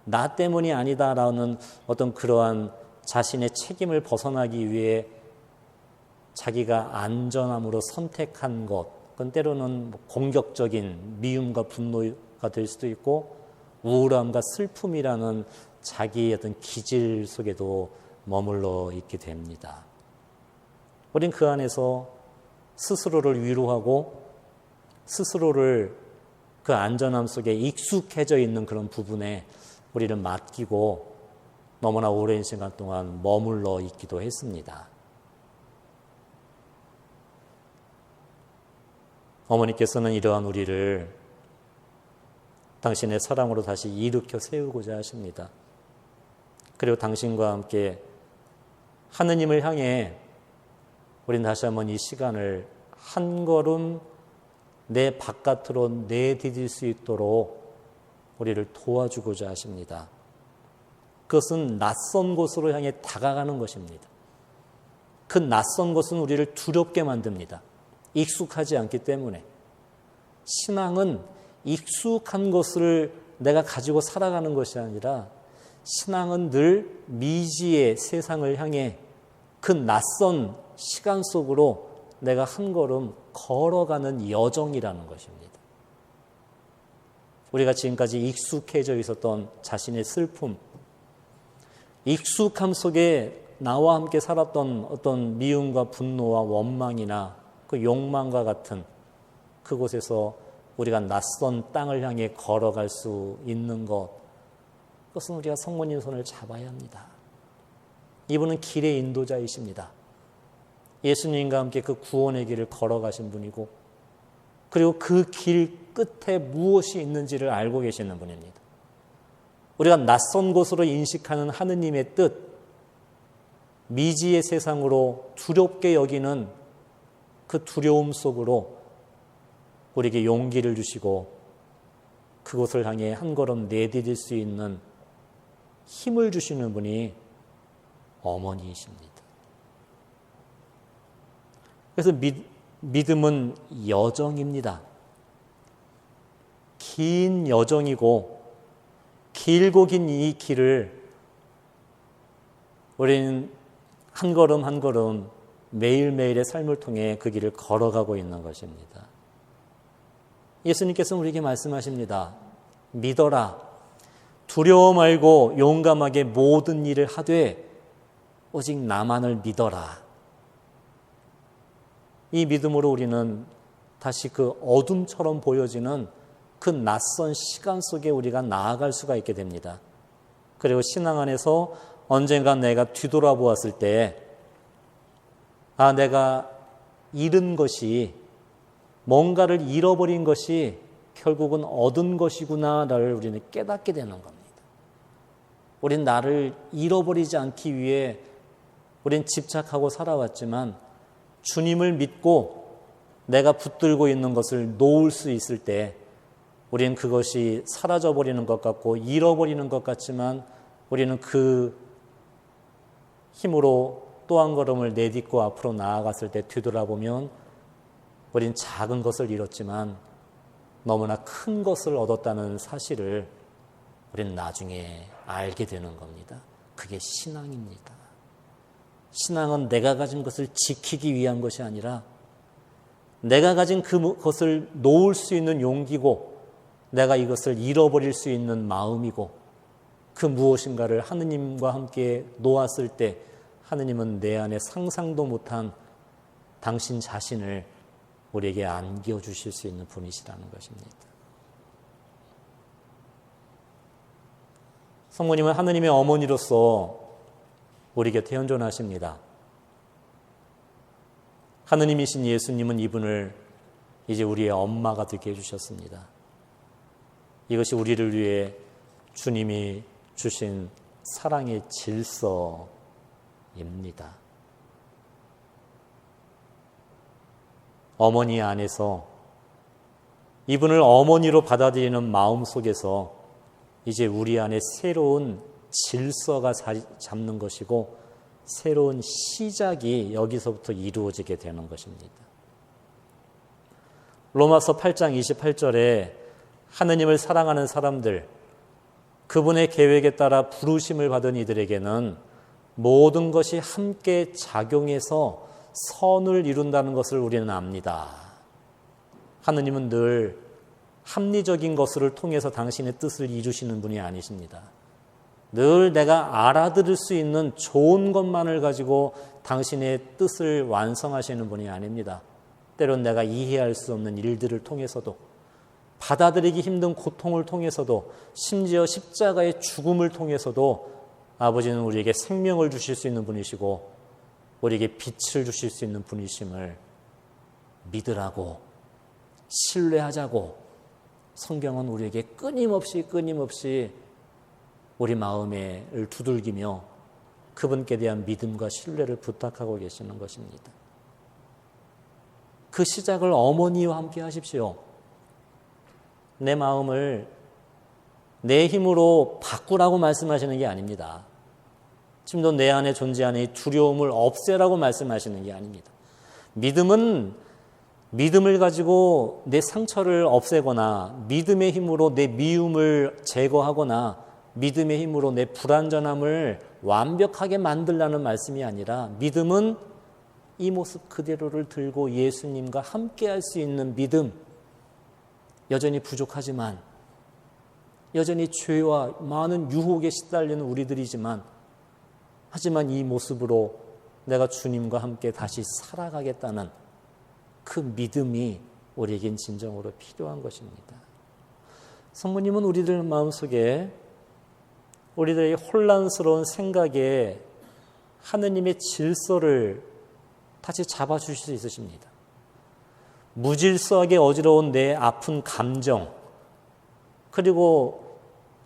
나 때문이 아니다라는 어떤 그러한 자신의 책임을 벗어나기 위해 자기가 안전함으로 선택한 것, 그건 때로는 공격적인 미움과 분노가 될 수도 있고 우울함과 슬픔이라는 자기의 어떤 기질 속에도 머물러 있게 됩니다. 우린 그 안에서 스스로를 위로하고 스스로를 그 안전함 속에 익숙해져 있는 그런 부분에 우리를 맡기고 너무나 오랜 시간 동안 머물러 있기도 했습니다. 어머니께서는 이러한 우리를 당신의 사랑으로 다시 일으켜 세우고자 하십니다. 그리고 당신과 함께 하느님을 향해 우리는 다시 한번 이 시간을 한 걸음 내 바깥으로 내디딜 수 있도록 우리를 도와주고자 하십니다. 그것은 낯선 곳으로 향해 다가가는 것입니다. 그 낯선 곳은 우리를 두렵게 만듭니다. 익숙하지 않기 때문에. 신앙은 익숙한 것을 내가 가지고 살아가는 것이 아니라 신앙은 늘 미지의 세상을 향해 그 낯선 시간 속으로 내가 한 걸음 걸어가는 여정이라는 것입니다. 우리가 지금까지 익숙해져 있었던 자신의 슬픔, 익숙함 속에 나와 함께 살았던 어떤 미움과 분노와 원망이나 그 욕망과 같은 그곳에서 우리가 낯선 땅을 향해 걸어갈 수 있는 것, 그것은 우리가 성모님 손을 잡아야 합니다. 이분은 길의 인도자이십니다. 예수님과 함께 그 구원의 길을 걸어가신 분이고, 그리고 그 길 끝에 무엇이 있는지를 알고 계시는 분입니다. 우리가 낯선 곳으로 인식하는 하느님의 뜻, 미지의 세상으로 두렵게 여기는 그 두려움 속으로 우리에게 용기를 주시고 그곳을 향해 한 걸음 내디딜 수 있는 힘을 주시는 분이 어머니이십니다. 그래서 믿음은 여정입니다. 긴 여정이고 길고 긴 이 길을 우리는 한 걸음 한 걸음 매일매일의 삶을 통해 그 길을 걸어가고 있는 것입니다. 예수님께서는 우리에게 말씀하십니다. 믿어라. 두려워 말고 용감하게 모든 일을 하되 오직 나만을 믿어라. 이 믿음으로 우리는 다시 그 어둠처럼 보여지는 그 낯선 시간 속에 우리가 나아갈 수가 있게 됩니다. 그리고 신앙 안에서 언젠가 내가 뒤돌아보았을 때 내가 잃은 것이, 뭔가를 잃어버린 것이 결국은 얻은 것이구나를 우리는 깨닫게 되는 겁니다. 우린 나를 잃어버리지 않기 위해 우린 집착하고 살아왔지만 주님을 믿고 내가 붙들고 있는 것을 놓을 수 있을 때 우리는 그것이 사라져버리는 것 같고 잃어버리는 것 같지만 우리는 그 힘으로 또 한 걸음을 내딛고 앞으로 나아갔을 때 뒤돌아보면 우린 작은 것을 잃었지만 너무나 큰 것을 얻었다는 사실을 우리는 나중에 알게 되는 겁니다. 그게 신앙입니다. 신앙은 내가 가진 것을 지키기 위한 것이 아니라 내가 가진 그것을 놓을 수 있는 용기고 내가 이것을 잃어버릴 수 있는 마음이고 그 무엇인가를 하느님과 함께 놓았을 때 하느님은 내 안에 상상도 못한 당신 자신을 우리에게 안겨주실 수 있는 분이시라는 것입니다. 성모님은 하느님의 어머니로서 우리 곁에 현존하십니다. 하느님이신 예수님은 이분을 이제 우리의 엄마가 되게 해주셨습니다. 이것이 우리를 위해 주님이 주신 사랑의 질서입니다. 어머니 안에서 이분을 어머니로 받아들이는 마음 속에서 이제 우리 안에 새로운 질서가 잡는 것이고 새로운 시작이 여기서부터 이루어지게 되는 것입니다. 로마서 8장 28절에 하느님을 사랑하는 사람들, 그분의 계획에 따라 부르심을 받은 이들에게는 모든 것이 함께 작용해서 선을 이룬다는 것을 우리는 압니다. 하느님은 늘 합리적인 것을 통해서 당신의 뜻을 이루시는 분이 아니십니다. 늘 내가 알아들을 수 있는 좋은 것만을 가지고 당신의 뜻을 완성하시는 분이 아닙니다. 때론 내가 이해할 수 없는 일들을 통해서도, 받아들이기 힘든 고통을 통해서도, 심지어 십자가의 죽음을 통해서도 아버지는 우리에게 생명을 주실 수 있는 분이시고 우리에게 빛을 주실 수 있는 분이심을 믿으라고, 신뢰하자고 성경은 우리에게 끊임없이 우리 마음을 두들기며 그분께 대한 믿음과 신뢰를 부탁하고 계시는 것입니다. 그 시작을 어머니와 함께 하십시오. 내 마음을 내 힘으로 바꾸라고 말씀하시는 게 아닙니다. 지금도 내 안에 존재하는 이 두려움을 없애라고 말씀하시는 게 아닙니다. 믿음은 믿음을 가지고 내 상처를 없애거나 믿음의 힘으로 내 미움을 제거하거나 믿음의 힘으로 내 불완전함을 완벽하게 만들라는 말씀이 아니라 믿음은 이 모습 그대로를 들고 예수님과 함께 할 수 있는 믿음, 여전히 부족하지만 여전히 죄와 많은 유혹에 시달리는 우리들이지만 하지만 이 모습으로 내가 주님과 함께 다시 살아가겠다는 그 믿음이 우리에겐 진정으로 필요한 것입니다. 성모님은 우리들 마음속에 우리들의 혼란스러운 생각에 하느님의 질서를 다시 잡아주실 수 있으십니다. 무질서하게 어지러운 내 아픈 감정, 그리고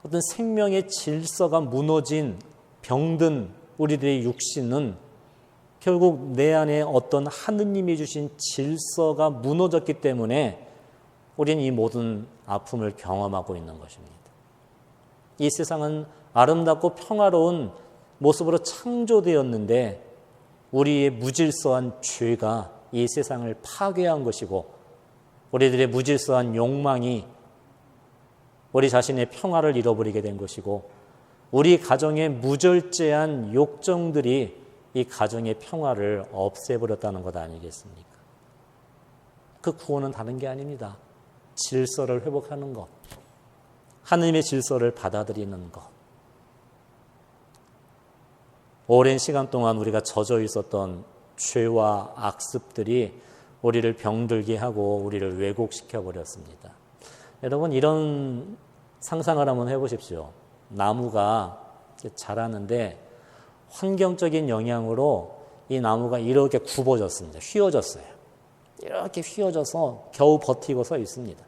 어떤 생명의 질서가 무너진 병든 우리들의 육신은 결국 내 안에 어떤 하느님이 주신 질서가 무너졌기 때문에 우리는 이 모든 아픔을 경험하고 있는 것입니다. 이 세상은 아름답고 평화로운 모습으로 창조되었는데 우리의 무질서한 죄가 이 세상을 파괴한 것이고 우리들의 무질서한 욕망이 우리 자신의 평화를 잃어버리게 된 것이고 우리 가정의 무절제한 욕정들이 이 가정의 평화를 없애버렸다는 것 아니겠습니까? 그 구원은 다른 게 아닙니다. 질서를 회복하는 것, 하느님의 질서를 받아들이는 것. 오랜 시간 동안 우리가 젖어 있었던 죄와 악습들이 우리를 병들게 하고 우리를 왜곡시켜 버렸습니다. 여러분, 이런 상상을 한번 해보십시오. 나무가 자라는데 환경적인 영향으로 이 나무가 이렇게 굽어졌습니다. 휘어졌어요. 이렇게 휘어져서 겨우 버티고 서 있습니다.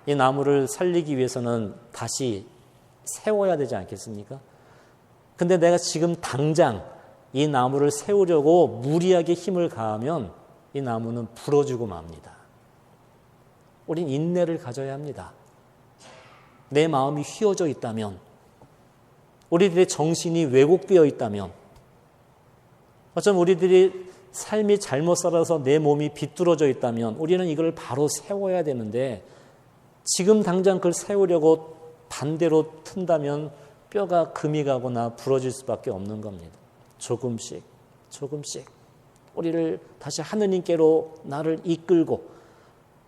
이 나무를 살리기 위해서는 다시 세워야 되지 않겠습니까? 근데 내가 지금 당장 이 나무를 세우려고 무리하게 힘을 가하면 이 나무는 부러지고 맙니다. 우린 인내를 가져야 합니다. 내 마음이 휘어져 있다면, 우리들의 정신이 왜곡되어 있다면, 어쩌면 우리들이 삶이 잘못 살아서 내 몸이 비뚤어져 있다면 우리는 이걸 바로 세워야 되는데 지금 당장 그걸 세우려고 반대로 튼다면 뼈가 금이 가거나 부러질 수밖에 없는 겁니다. 조금씩 우리를 다시 하느님께로 나를 이끌고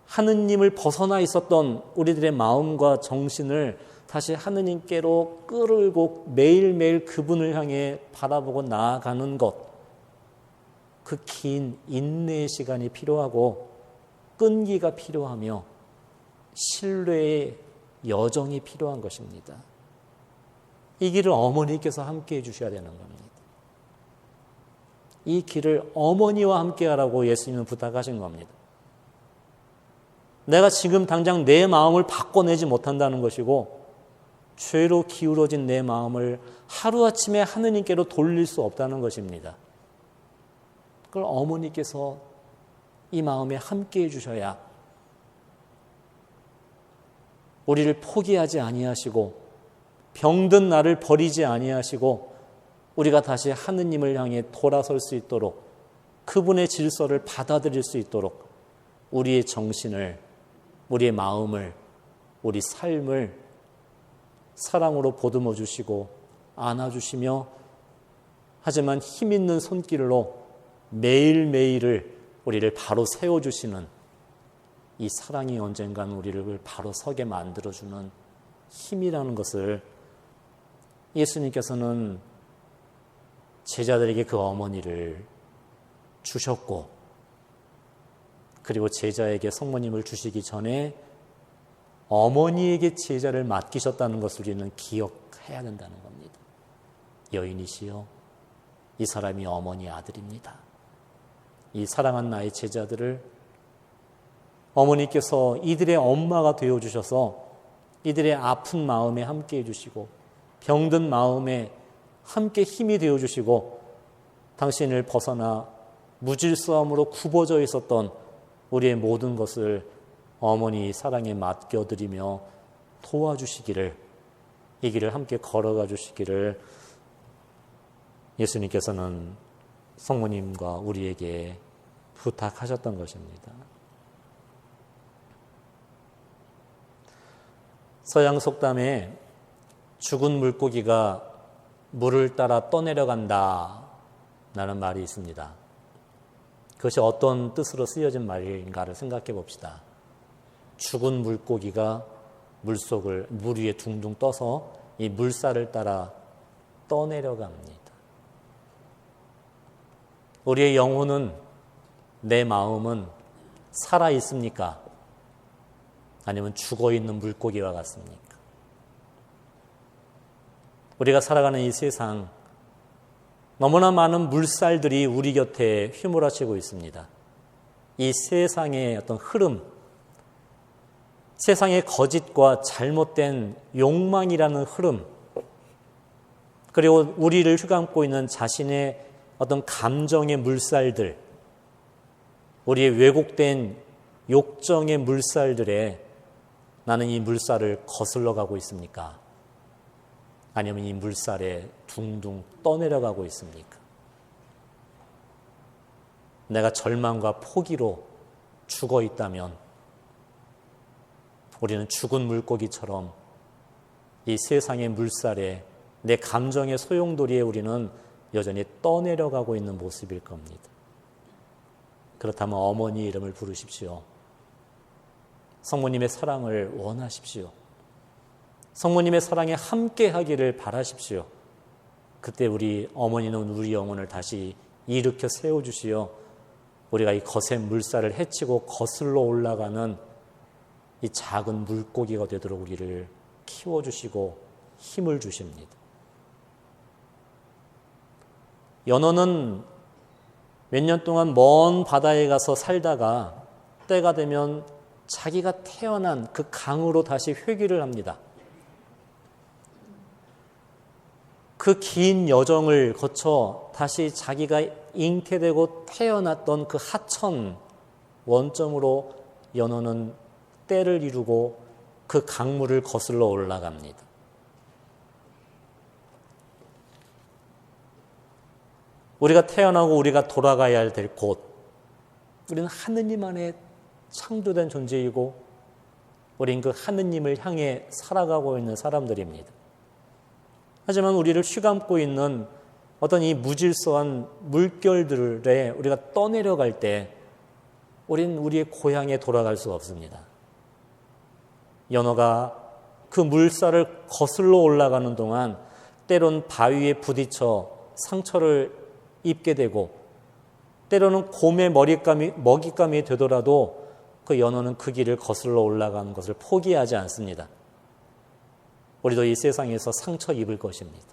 하느님을 벗어나 있었던 우리들의 마음과 정신을 다시 하느님께로 끌고 매일매일 그분을 향해 바라보고 나아가는 것, 그 긴 인내의 시간이 필요하고 끈기가 필요하며 신뢰의 여정이 필요한 것입니다. 이 길을 어머니께서 함께 해주셔야 되는 겁니다. 이 길을 어머니와 함께 하라고 예수님은 부탁하신 겁니다. 내가 지금 당장 내 마음을 바꿔내지 못한다는 것이고 죄로 기울어진 내 마음을 하루아침에 하느님께로 돌릴 수 없다는 것입니다. 그걸 어머니께서 이 마음에 함께 해주셔야 우리를 포기하지 아니하시고 병든 나를 버리지 아니하시고 우리가 다시 하느님을 향해 돌아설 수 있도록 그분의 질서를 받아들일 수 있도록 우리의 정신을, 우리의 마음을, 우리 삶을 사랑으로 보듬어 주시고 안아주시며 하지만 힘있는 손길로 매일매일을 우리를 바로 세워주시는 이 사랑이 언젠간 우리를 바로 서게 만들어주는 힘이라는 것을 예수님께서는 제자들에게 그 어머니를 주셨고 그리고 제자에게 성모님을 주시기 전에 어머니에게 제자를 맡기셨다는 것을 우리는 기억해야 된다는 겁니다. 여인이시여, 이 사람이 어머니 아들입니다. 이 사랑한 나의 제자들을 어머니께서 이들의 엄마가 되어주셔서 이들의 아픈 마음에 함께 해주시고 병든 마음에 함께 힘이 되어주시고 당신을 벗어나 무질서함으로 굽어져 있었던 우리의 모든 것을 어머니 사랑에 맡겨드리며 도와주시기를, 이 길을 함께 걸어가 주시기를 예수님께서는 성모님과 우리에게 부탁하셨던 것입니다. 서양 속담에 죽은 물고기가 물을 따라 떠내려간다 라는 말이 있습니다. 그것이 어떤 뜻으로 쓰여진 말인가를 생각해 봅시다. 죽은 물고기가 물 위에 둥둥 떠서 이 물살을 따라 떠내려갑니다. 우리의 영혼은, 내 마음은 살아 있습니까? 아니면 죽어 있는 물고기와 같습니까? 우리가 살아가는 이 세상, 너무나 많은 물살들이 우리 곁에 휘몰아치고 있습니다. 이 세상의 어떤 흐름, 세상의 거짓과 잘못된 욕망이라는 흐름, 그리고 우리를 휘감고 있는 자신의 어떤 감정의 물살들, 우리의 왜곡된 욕정의 물살들에 나는 이 물살을 거슬러 가고 있습니까? 아니면 이 물살에 둥둥 떠내려가고 있습니까? 내가 절망과 포기로 죽어 있다면 우리는 죽은 물고기처럼 이 세상의 물살에, 내 감정의 소용돌이에 우리는 여전히 떠내려가고 있는 모습일 겁니다. 그렇다면 어머니 이름을 부르십시오. 성모님의 사랑을 원하십시오. 성모님의 사랑에 함께하기를 바라십시오. 그때 우리 어머니는 우리 영혼을 다시 일으켜 세워주시어 우리가 이 거센 물살을 헤치고 거슬러 올라가는 이 작은 물고기가 되도록 우리를 키워주시고 힘을 주십니다. 연어는 몇 년 동안 먼 바다에 가서 살다가 때가 되면 자기가 태어난 그 강으로 다시 회귀를 합니다. 그 긴 여정을 거쳐 다시 자기가 잉태되고 태어났던 그 하천 원점으로 연어는 때를 이루고 그 강물을 거슬러 올라갑니다. 우리가 태어나고 우리가 돌아가야 될 곳, 우리는 하느님 안에 창조된 존재이고 우린 그 하느님을 향해 살아가고 있는 사람들입니다. 하지만 우리를 휘감고 있는 어떤 이 무질서한 물결들에 우리가 떠내려갈 때 우린 우리의 고향에 돌아갈 수가 없습니다. 연어가 그 물살을 거슬러 올라가는 동안 때론 바위에 부딪혀 상처를 입게 되고 때로는 곰의 먹잇감이 되더라도 그 연어는 그 길을 거슬러 올라가는 것을 포기하지 않습니다. 우리도 이 세상에서 상처 입을 것입니다.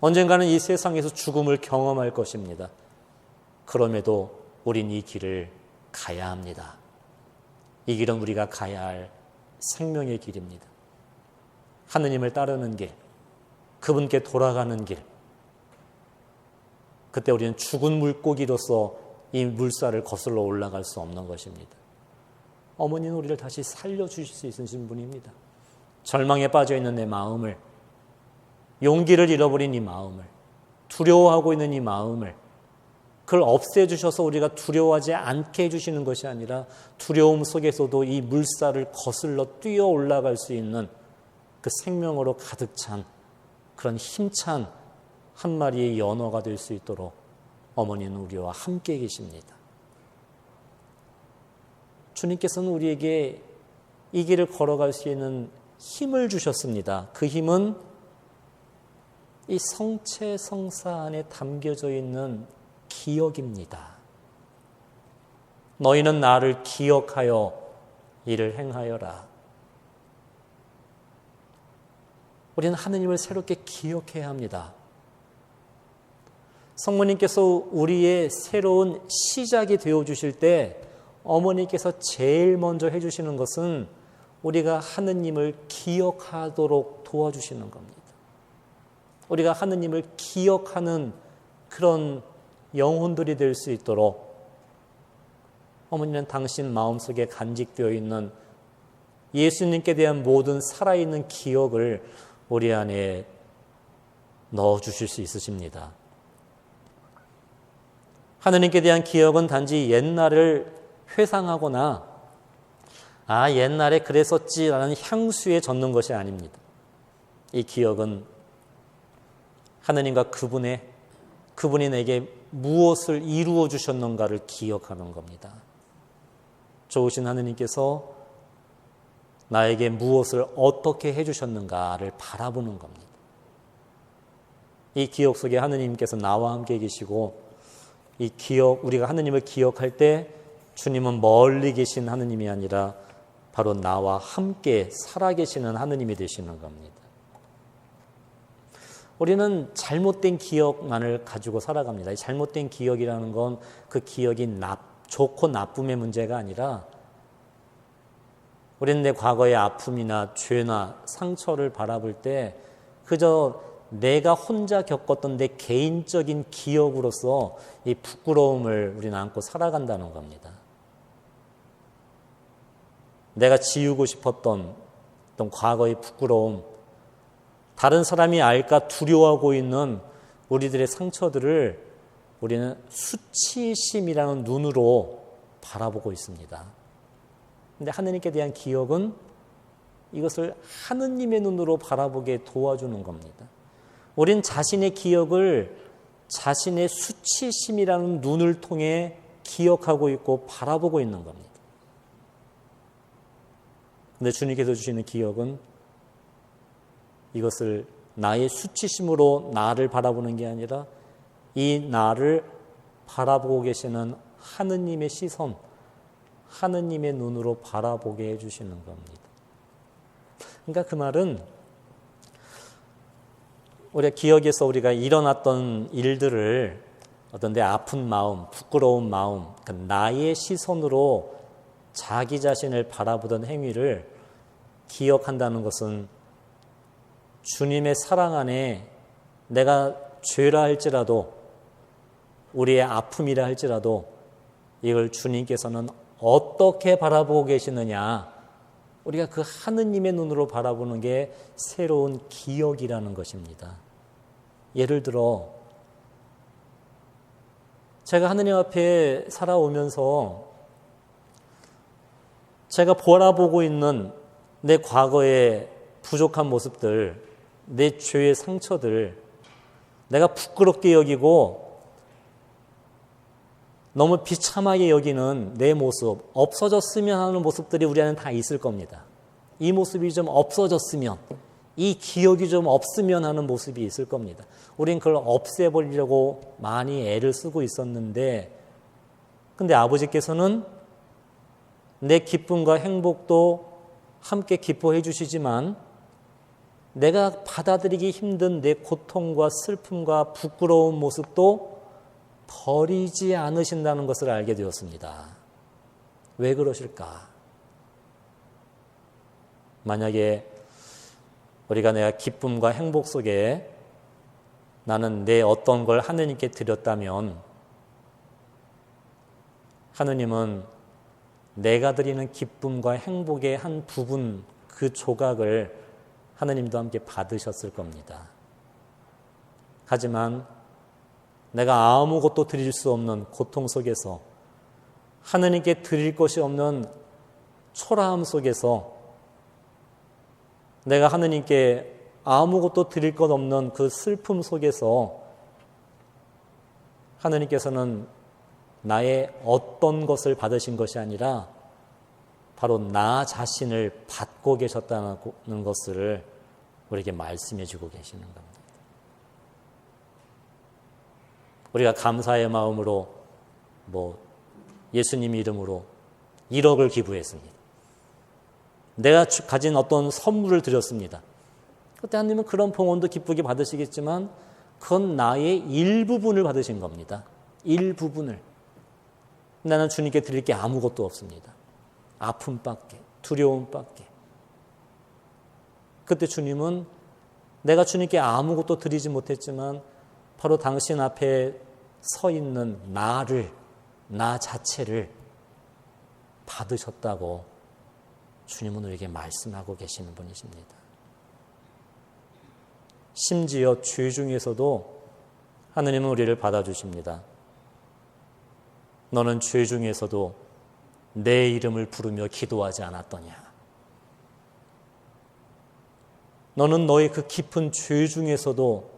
언젠가는 이 세상에서 죽음을 경험할 것입니다. 그럼에도 우린 이 길을 가야 합니다. 이 길은 우리가 가야 할 생명의 길입니다. 하느님을 따르는 길, 그분께 돌아가는 길. 그때 우리는 죽은 물고기로서 이 물살을 거슬러 올라갈 수 없는 것입니다. 어머니는 우리를 다시 살려주실 수 있으신 분입니다. 절망에 빠져있는 내 마음을, 용기를 잃어버린 이 마음을, 두려워하고 있는 이 마음을, 그걸 없애주셔서 우리가 두려워하지 않게 해주시는 것이 아니라 두려움 속에서도 이 물살을 거슬러 뛰어 올라갈 수 있는 그 생명으로 가득 찬 그런 힘찬 한 마리의 연어가 될 수 있도록 어머니는 우리와 함께 계십니다. 주님께서는 우리에게 이 길을 걸어갈 수 있는 힘을 주셨습니다. 그 힘은 이 성체 성사 안에 담겨져 있는 기억입니다. 너희는 나를 기억하여 이를 행하여라. 우리는 하느님을 새롭게 기억해야 합니다. 성모님께서 우리의 새로운 시작이 되어주실 때 어머니께서 제일 먼저 해주시는 것은 우리가 하느님을 기억하도록 도와주시는 겁니다. 우리가 하느님을 기억하는 그런 영혼들이 될 수 있도록 어머니는 당신 마음속에 간직되어 있는 예수님께 대한 모든 살아있는 기억을 우리 안에 넣어주실 수 있으십니다. 하느님께 대한 기억은 단지 옛날을 회상하거나 옛날에 그랬었지라는 향수에 젖는 것이 아닙니다. 이 기억은 하느님과 그분이 내게 무엇을 이루어 주셨는가를 기억하는 겁니다. 좋으신 하느님께서 나에게 무엇을 어떻게 해주셨는가를 바라보는 겁니다. 이 기억 속에 하느님께서 나와 함께 계시고 이 기억, 우리가 하느님을 기억할 때 주님은 멀리 계신 하느님이 아니라 바로 나와 함께 살아계시는 하느님이 되시는 겁니다. 우리는 잘못된 기억만을 가지고 살아갑니다. 잘못된 기억이라는 건 그 기억이 좋고 나쁨의 문제가 아니라 우리는 내 과거의 아픔이나 죄나 상처를 바라볼 때 그저 내가 혼자 겪었던 내 개인적인 기억으로서 이 부끄러움을 우리는 안고 살아간다는 겁니다. 내가 지우고 싶었던 어떤 과거의 부끄러움, 다른 사람이 알까 두려워하고 있는 우리들의 상처들을 우리는 수치심이라는 눈으로 바라보고 있습니다. 그런데 하느님께 대한 기억은 이것을 하느님의 눈으로 바라보게 도와주는 겁니다. 우린 자신의 기억을 자신의 수치심이라는 눈을 통해 기억하고 있고 바라보고 있는 겁니다. 그런데 주님께서 주시는 기억은 이것을 나의 수치심으로 나를 바라보는 게 아니라 이 나를 바라보고 계시는 하느님의 시선, 하느님의 눈으로 바라보게 해주시는 겁니다. 그러니까 그 말은 우리가 기억에서 우리가 일어났던 일들을 어떤 내 아픈 마음, 부끄러운 마음, 그러니까 나의 시선으로 자기 자신을 바라보던 행위를 기억한다는 것은 주님의 사랑 안에 내가 죄라 할지라도 우리의 아픔이라 할지라도 이걸 주님께서는 어떻게 바라보고 계시느냐, 우리가 그 하느님의 눈으로 바라보는 게 새로운 기억이라는 것입니다. 예를 들어 제가 하느님 앞에 살아오면서 제가 바라보고 있는 내 과거의 부족한 모습들, 내 죄의 상처들, 내가 부끄럽게 여기고 너무 비참하게 여기는 내 모습, 없어졌으면 하는 모습들이 우리 안에 다 있을 겁니다. 이 모습이 좀 없어졌으면, 이 기억이 좀 없으면 하는 모습이 있을 겁니다. 우린 그걸 없애버리려고 많이 애를 쓰고 있었는데, 근데 아버지께서는 내 기쁨과 행복도 함께 기뻐해 주시지만 내가 받아들이기 힘든 내 고통과 슬픔과 부끄러운 모습도 버리지 않으신다는 것을 알게 되었습니다. 왜 그러실까? 만약에 우리가 내가 기쁨과 행복 속에 나는 내 어떤 걸 하느님께 드렸다면 하느님은 내가 드리는 기쁨과 행복의 한 부분, 그 조각을 하느님도 함께 받으셨을 겁니다. 하지만 내가 아무것도 드릴 수 없는 고통 속에서, 하느님께 드릴 것이 없는 초라함 속에서, 내가 하느님께 아무것도 드릴 것 없는 그 슬픔 속에서 하느님께서는 나의 어떤 것을 받으신 것이 아니라 바로 나 자신을 받고 계셨다는 것을 우리에게 말씀해 주고 계시는 겁니다. 우리가 감사의 마음으로 예수님 이름으로 1억을 기부했습니다. 내가 가진 어떤 선물을 드렸습니다. 그때 하나님은 그런 봉헌도 기쁘게 받으시겠지만 그건 나의 일부분을 받으신 겁니다. 일부분을. 나는 주님께 드릴 게 아무것도 없습니다. 아픔밖에, 두려움밖에. 그때 주님은 내가 주님께 아무것도 드리지 못했지만 바로 당신 앞에 서 있는 나를, 나 자체를 받으셨다고 주님은 우리에게 말씀하고 계시는 분이십니다. 심지어 죄 중에서도 하느님은 우리를 받아주십니다. 너는 죄 중에서도 내 이름을 부르며 기도하지 않았더냐. 너는 너의 그 깊은 죄 중에서도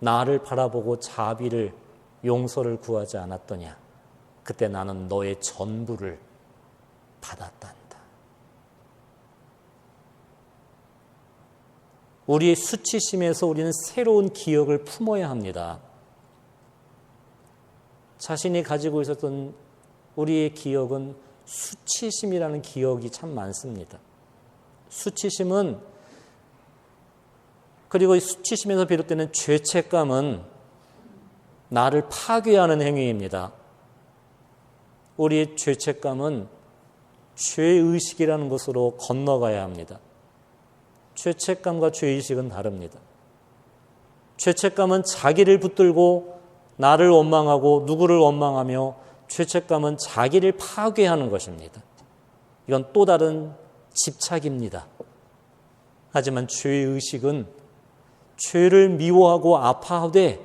나를 바라보고 자비를, 용서를 구하지 않았더냐. 그때 나는 너의 전부를 받았단다. 우리의 수치심에서 우리는 새로운 기억을 품어야 합니다. 자신이 가지고 있었던 우리의 기억은 수치심이라는 기억이 참 많습니다. 수치심은, 그리고 이 수치심에서 비롯되는 죄책감은 나를 파괴하는 행위입니다. 우리의 죄책감은 죄의식이라는 것으로 건너가야 합니다. 죄책감과 죄의식은 다릅니다. 죄책감은 자기를 붙들고 나를 원망하고 누구를 원망하며, 죄책감은 자기를 파괴하는 것입니다. 이건 또 다른 집착입니다. 하지만 죄의식은 죄를 미워하고 아파하되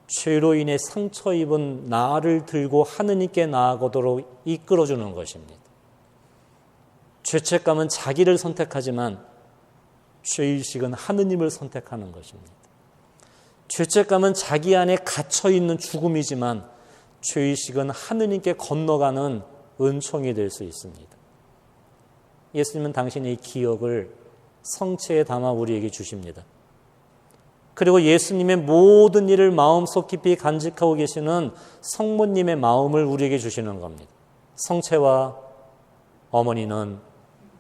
죄로 인해 상처 입은 나를 들고 하느님께 나아가도록 이끌어주는 것입니다. 죄책감은 자기를 선택하지만 죄의식은 하느님을 선택하는 것입니다. 죄책감은 자기 안에 갇혀있는 죽음이지만 죄의식은 하느님께 건너가는 은총이 될 수 있습니다. 예수님은 당신의 기억을 성체에 담아 우리에게 주십니다. 그리고 예수님의 모든 일을 마음속 깊이 간직하고 계시는 성모님의 마음을 우리에게 주시는 겁니다. 성체와 어머니는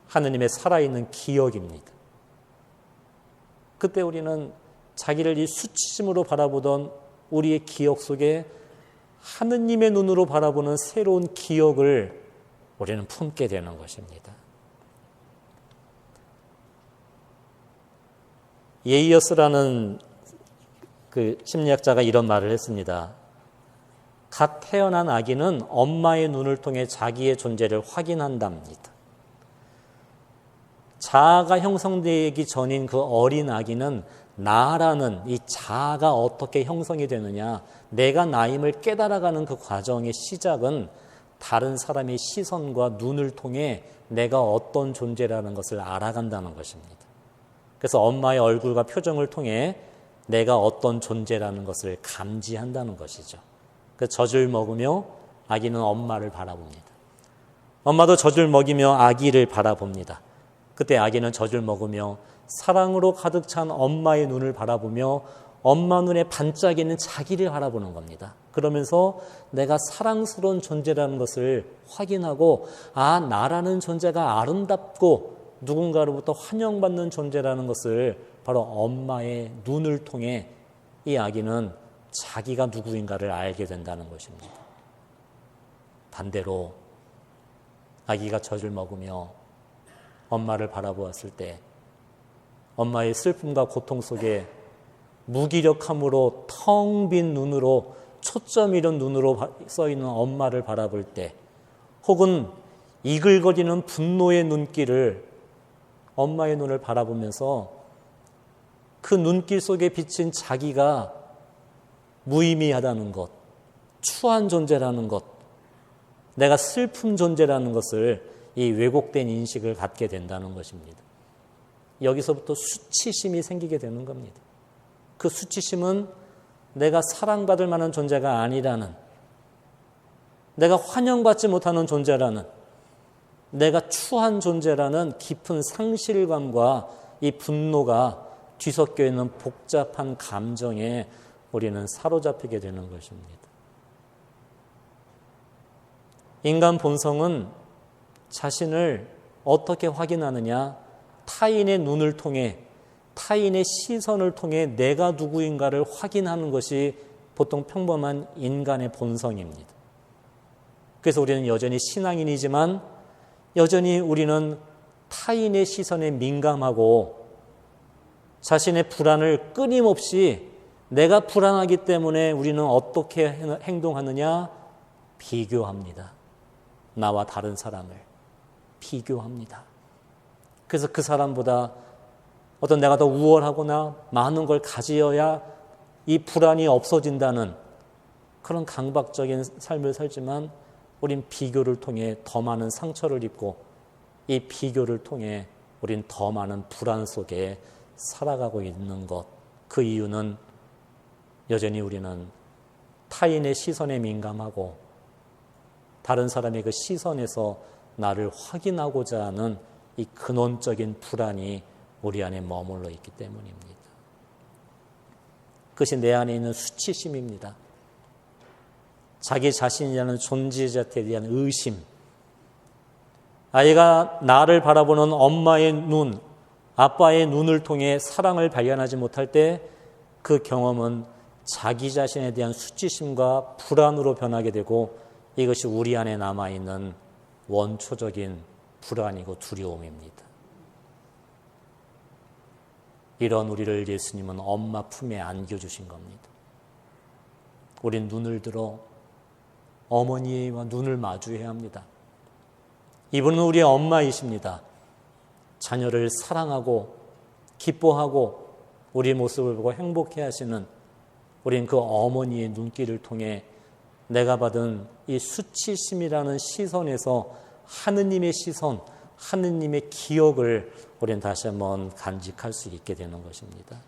하느님의 살아있는 기억입니다. 그때 우리는 자기를 이 수치심으로 바라보던 우리의 기억 속에 하느님의 눈으로 바라보는 새로운 기억을 우리는 품게 되는 것입니다. 예이어스라는 그 심리학자가 이런 말을 했습니다. 갓 태어난 아기는 엄마의 눈을 통해 자기의 존재를 확인한답니다. 자아가 형성되기 전인 그 어린 아기는 나라는 이 자아가 어떻게 형성이 되느냐, 내가 나임을 깨달아가는 그 과정의 시작은 다른 사람의 시선과 눈을 통해 내가 어떤 존재라는 것을 알아간다는 것입니다. 그래서 엄마의 얼굴과 표정을 통해 내가 어떤 존재라는 것을 감지한다는 것이죠. 그 젖을 먹으며 아기는 엄마를 바라봅니다. 엄마도 젖을 먹이며 아기를 바라봅니다. 그때 아기는 젖을 먹으며 사랑으로 가득 찬 엄마의 눈을 바라보며 엄마 눈에 반짝이는 자기를 바라보는 겁니다. 그러면서 내가 사랑스러운 존재라는 것을 확인하고, 아, 나라는 존재가 아름답고 누군가로부터 환영받는 존재라는 것을 바로 엄마의 눈을 통해 이 아기는 자기가 누구인가를 알게 된다는 것입니다. 반대로 아기가 젖을 먹으며 엄마를 바라보았을 때 엄마의 슬픔과 고통 속에 무기력함으로 텅 빈 눈으로, 초점 잃은 눈으로 써있는 엄마를 바라볼 때, 혹은 이글거리는 분노의 눈길을 엄마의 눈을 바라보면서 그 눈길 속에 비친 자기가 무의미하다는 것, 추한 존재라는 것, 내가 슬픈 존재라는 것을 이 왜곡된 인식을 갖게 된다는 것입니다. 여기서부터 수치심이 생기게 되는 겁니다. 그 수치심은 내가 사랑받을 만한 존재가 아니라는, 내가 환영받지 못하는 존재라는, 내가 추한 존재라는 깊은 상실감과 이 분노가 뒤섞여 있는 복잡한 감정에 우리는 사로잡히게 되는 것입니다. 인간 본성은 자신을 어떻게 확인하느냐, 타인의 눈을 통해, 타인의 시선을 통해 내가 누구인가를 확인하는 것이 보통 평범한 인간의 본성입니다. 그래서 우리는 여전히 신앙인이지만 여전히 우리는 타인의 시선에 민감하고 자신의 불안을 끊임없이, 내가 불안하기 때문에 우리는 어떻게 행동하느냐? 비교합니다. 나와 다른 사람을 비교합니다. 그래서 그 사람보다 어떤 내가 더 우월하거나 많은 걸 가지어야 이 불안이 없어진다는 그런 강박적인 삶을 살지만, 우린 비교를 통해 더 많은 상처를 입고 이 비교를 통해 우린 더 많은 불안 속에 살아가고 있는 것. 그 이유는 여전히 우리는 타인의 시선에 민감하고 다른 사람의 그 시선에서 나를 확인하고자 하는 이 근원적인 불안이 우리 안에 머물러 있기 때문입니다. 그것이 내 안에 있는 수치심입니다. 자기 자신이라는 존재 자체에 대한 의심, 아이가 나를 바라보는 엄마의 눈, 아빠의 눈을 통해 사랑을 발견하지 못할 때 그 경험은 자기 자신에 대한 수치심과 불안으로 변하게 되고 이것이 우리 안에 남아있는 원초적인 불안이고 두려움입니다. 이런 우리를 예수님은 엄마 품에 안겨주신 겁니다. 우린 눈을 들어 어머니와 눈을 마주해야 합니다. 이분은 우리의 엄마이십니다. 자녀를 사랑하고 기뻐하고 우리 모습을 보고 행복해 하시는 우린 그 어머니의 눈길을 통해 내가 받은 이 수치심이라는 시선에서 하느님의 시선, 하느님의 기억을 우린 다시 한번 간직할 수 있게 되는 것입니다.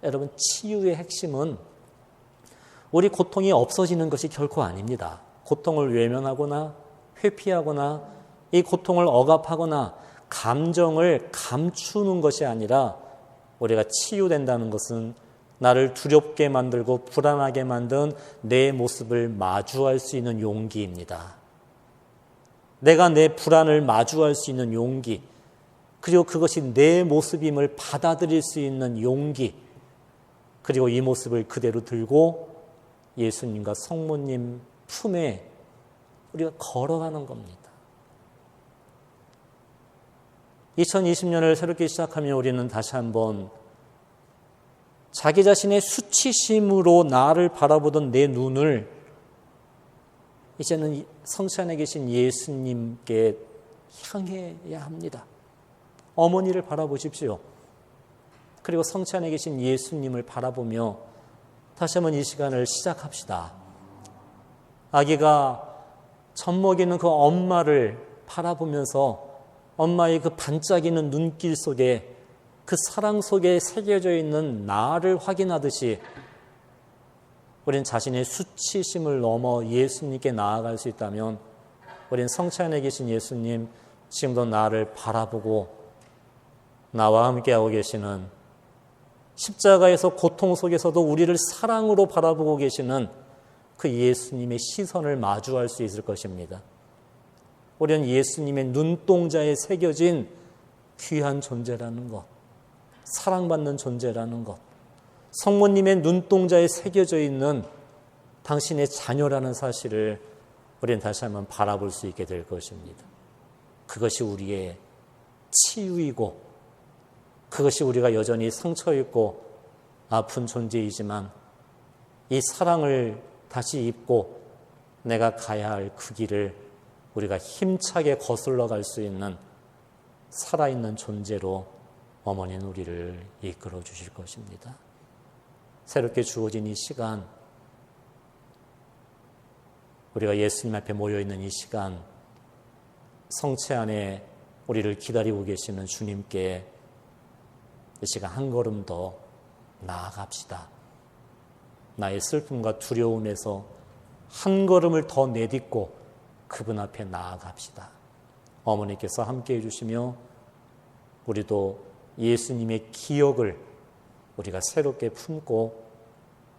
여러분, 치유의 핵심은 우리 고통이 없어지는 것이 결코 아닙니다. 고통을 외면하거나 회피하거나 이 고통을 억압하거나 감정을 감추는 것이 아니라 우리가 치유된다는 것은 나를 두렵게 만들고 불안하게 만든 내 모습을 마주할 수 있는 용기입니다. 내가 내 불안을 마주할 수 있는 용기, 그리고 그것이 내 모습임을 받아들일 수 있는 용기, 그리고 이 모습을 그대로 들고 예수님과 성모님 품에 우리가 걸어가는 겁니다. 2020년을 새롭게 시작하며 우리는 다시 한번 자기 자신의 수치심으로 나를 바라보던 내 눈을 이제는 성체 안에 계신 예수님께 향해야 합니다. 어머니를 바라보십시오. 그리고 성체 안에 계신 예수님을 바라보며 다시 한번 이 시간을 시작합시다. 아기가 젖 먹이는 그 엄마를 바라보면서 엄마의 그 반짝이는 눈길 속에 그 사랑 속에 새겨져 있는 나를 확인하듯이 우린 자신의 수치심을 넘어 예수님께 나아갈 수 있다면 우린 성체 안에 계신 예수님 지금도 나를 바라보고 나와 함께하고 계시는 십자가에서 고통 속에서도 우리를 사랑으로 바라보고 계시는 그 예수님의 시선을 마주할 수 있을 것입니다. 우리는 예수님의 눈동자에 새겨진 귀한 존재라는 것, 사랑받는 존재라는 것, 성모님의 눈동자에 새겨져 있는 당신의 자녀라는 사실을 우리는 다시 한번 바라볼 수 있게 될 것입니다. 그것이 우리의 치유이고 그것이 우리가 여전히 상처 있고 아픈 존재이지만 이 사랑을 다시 입고 내가 가야 할 그 길을 우리가 힘차게 거슬러 갈 수 있는 살아있는 존재로 어머니는 우리를 이끌어 주실 것입니다. 새롭게 주어진 이 시간, 우리가 예수님 앞에 모여있는 이 시간, 성체 안에 우리를 기다리고 계시는 주님께 이 시간 한 걸음 더 나아갑시다. 나의 슬픔과 두려움에서 한 걸음을 더 내딛고 그분 앞에 나아갑시다. 어머니께서 함께 해주시며 우리도 예수님의 기억을 우리가 새롭게 품고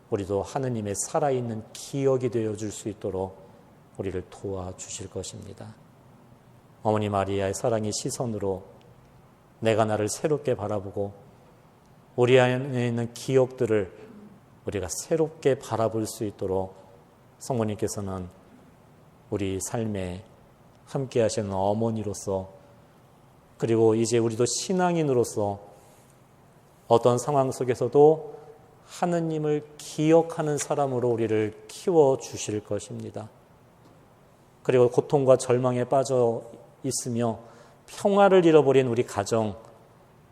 우리도 하느님의 살아있는 기억이 되어줄 수 있도록 우리를 도와주실 것입니다. 어머니 마리아의 사랑의 시선으로 내가 나를 새롭게 바라보고 우리 안에 있는 기억들을 우리가 새롭게 바라볼 수 있도록 성모님께서는 우리 삶에 함께 하시는 어머니로서 그리고 이제 우리도 신앙인으로서 어떤 상황 속에서도 하느님을 기억하는 사람으로 우리를 키워주실 것입니다. 그리고 고통과 절망에 빠져 있으며 평화를 잃어버린 우리 가정,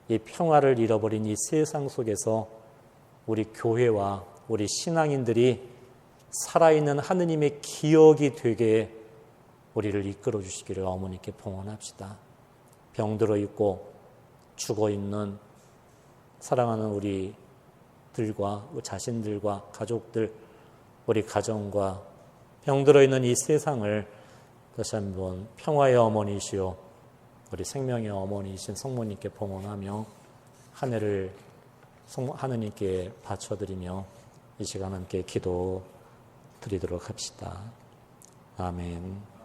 이 평화를 잃어버린 이 세상 속에서 우리 교회와 우리 신앙인들이 살아있는 하느님의 기억이 되게 우리를 이끌어 주시기를 어머니께 봉헌합시다. 병들어 있고 죽어 있는 사랑하는 우리들과 자신들과 가족들, 우리 가정과 병들어 있는 이 세상을 다시 한번 평화의 어머니시오 우리 생명의 어머니이신 성모님께 봉헌하며 한 해를 하느님께 바쳐드리며 이 시간 함께 기도하겠습니다. 드리도록 합시다. 아멘.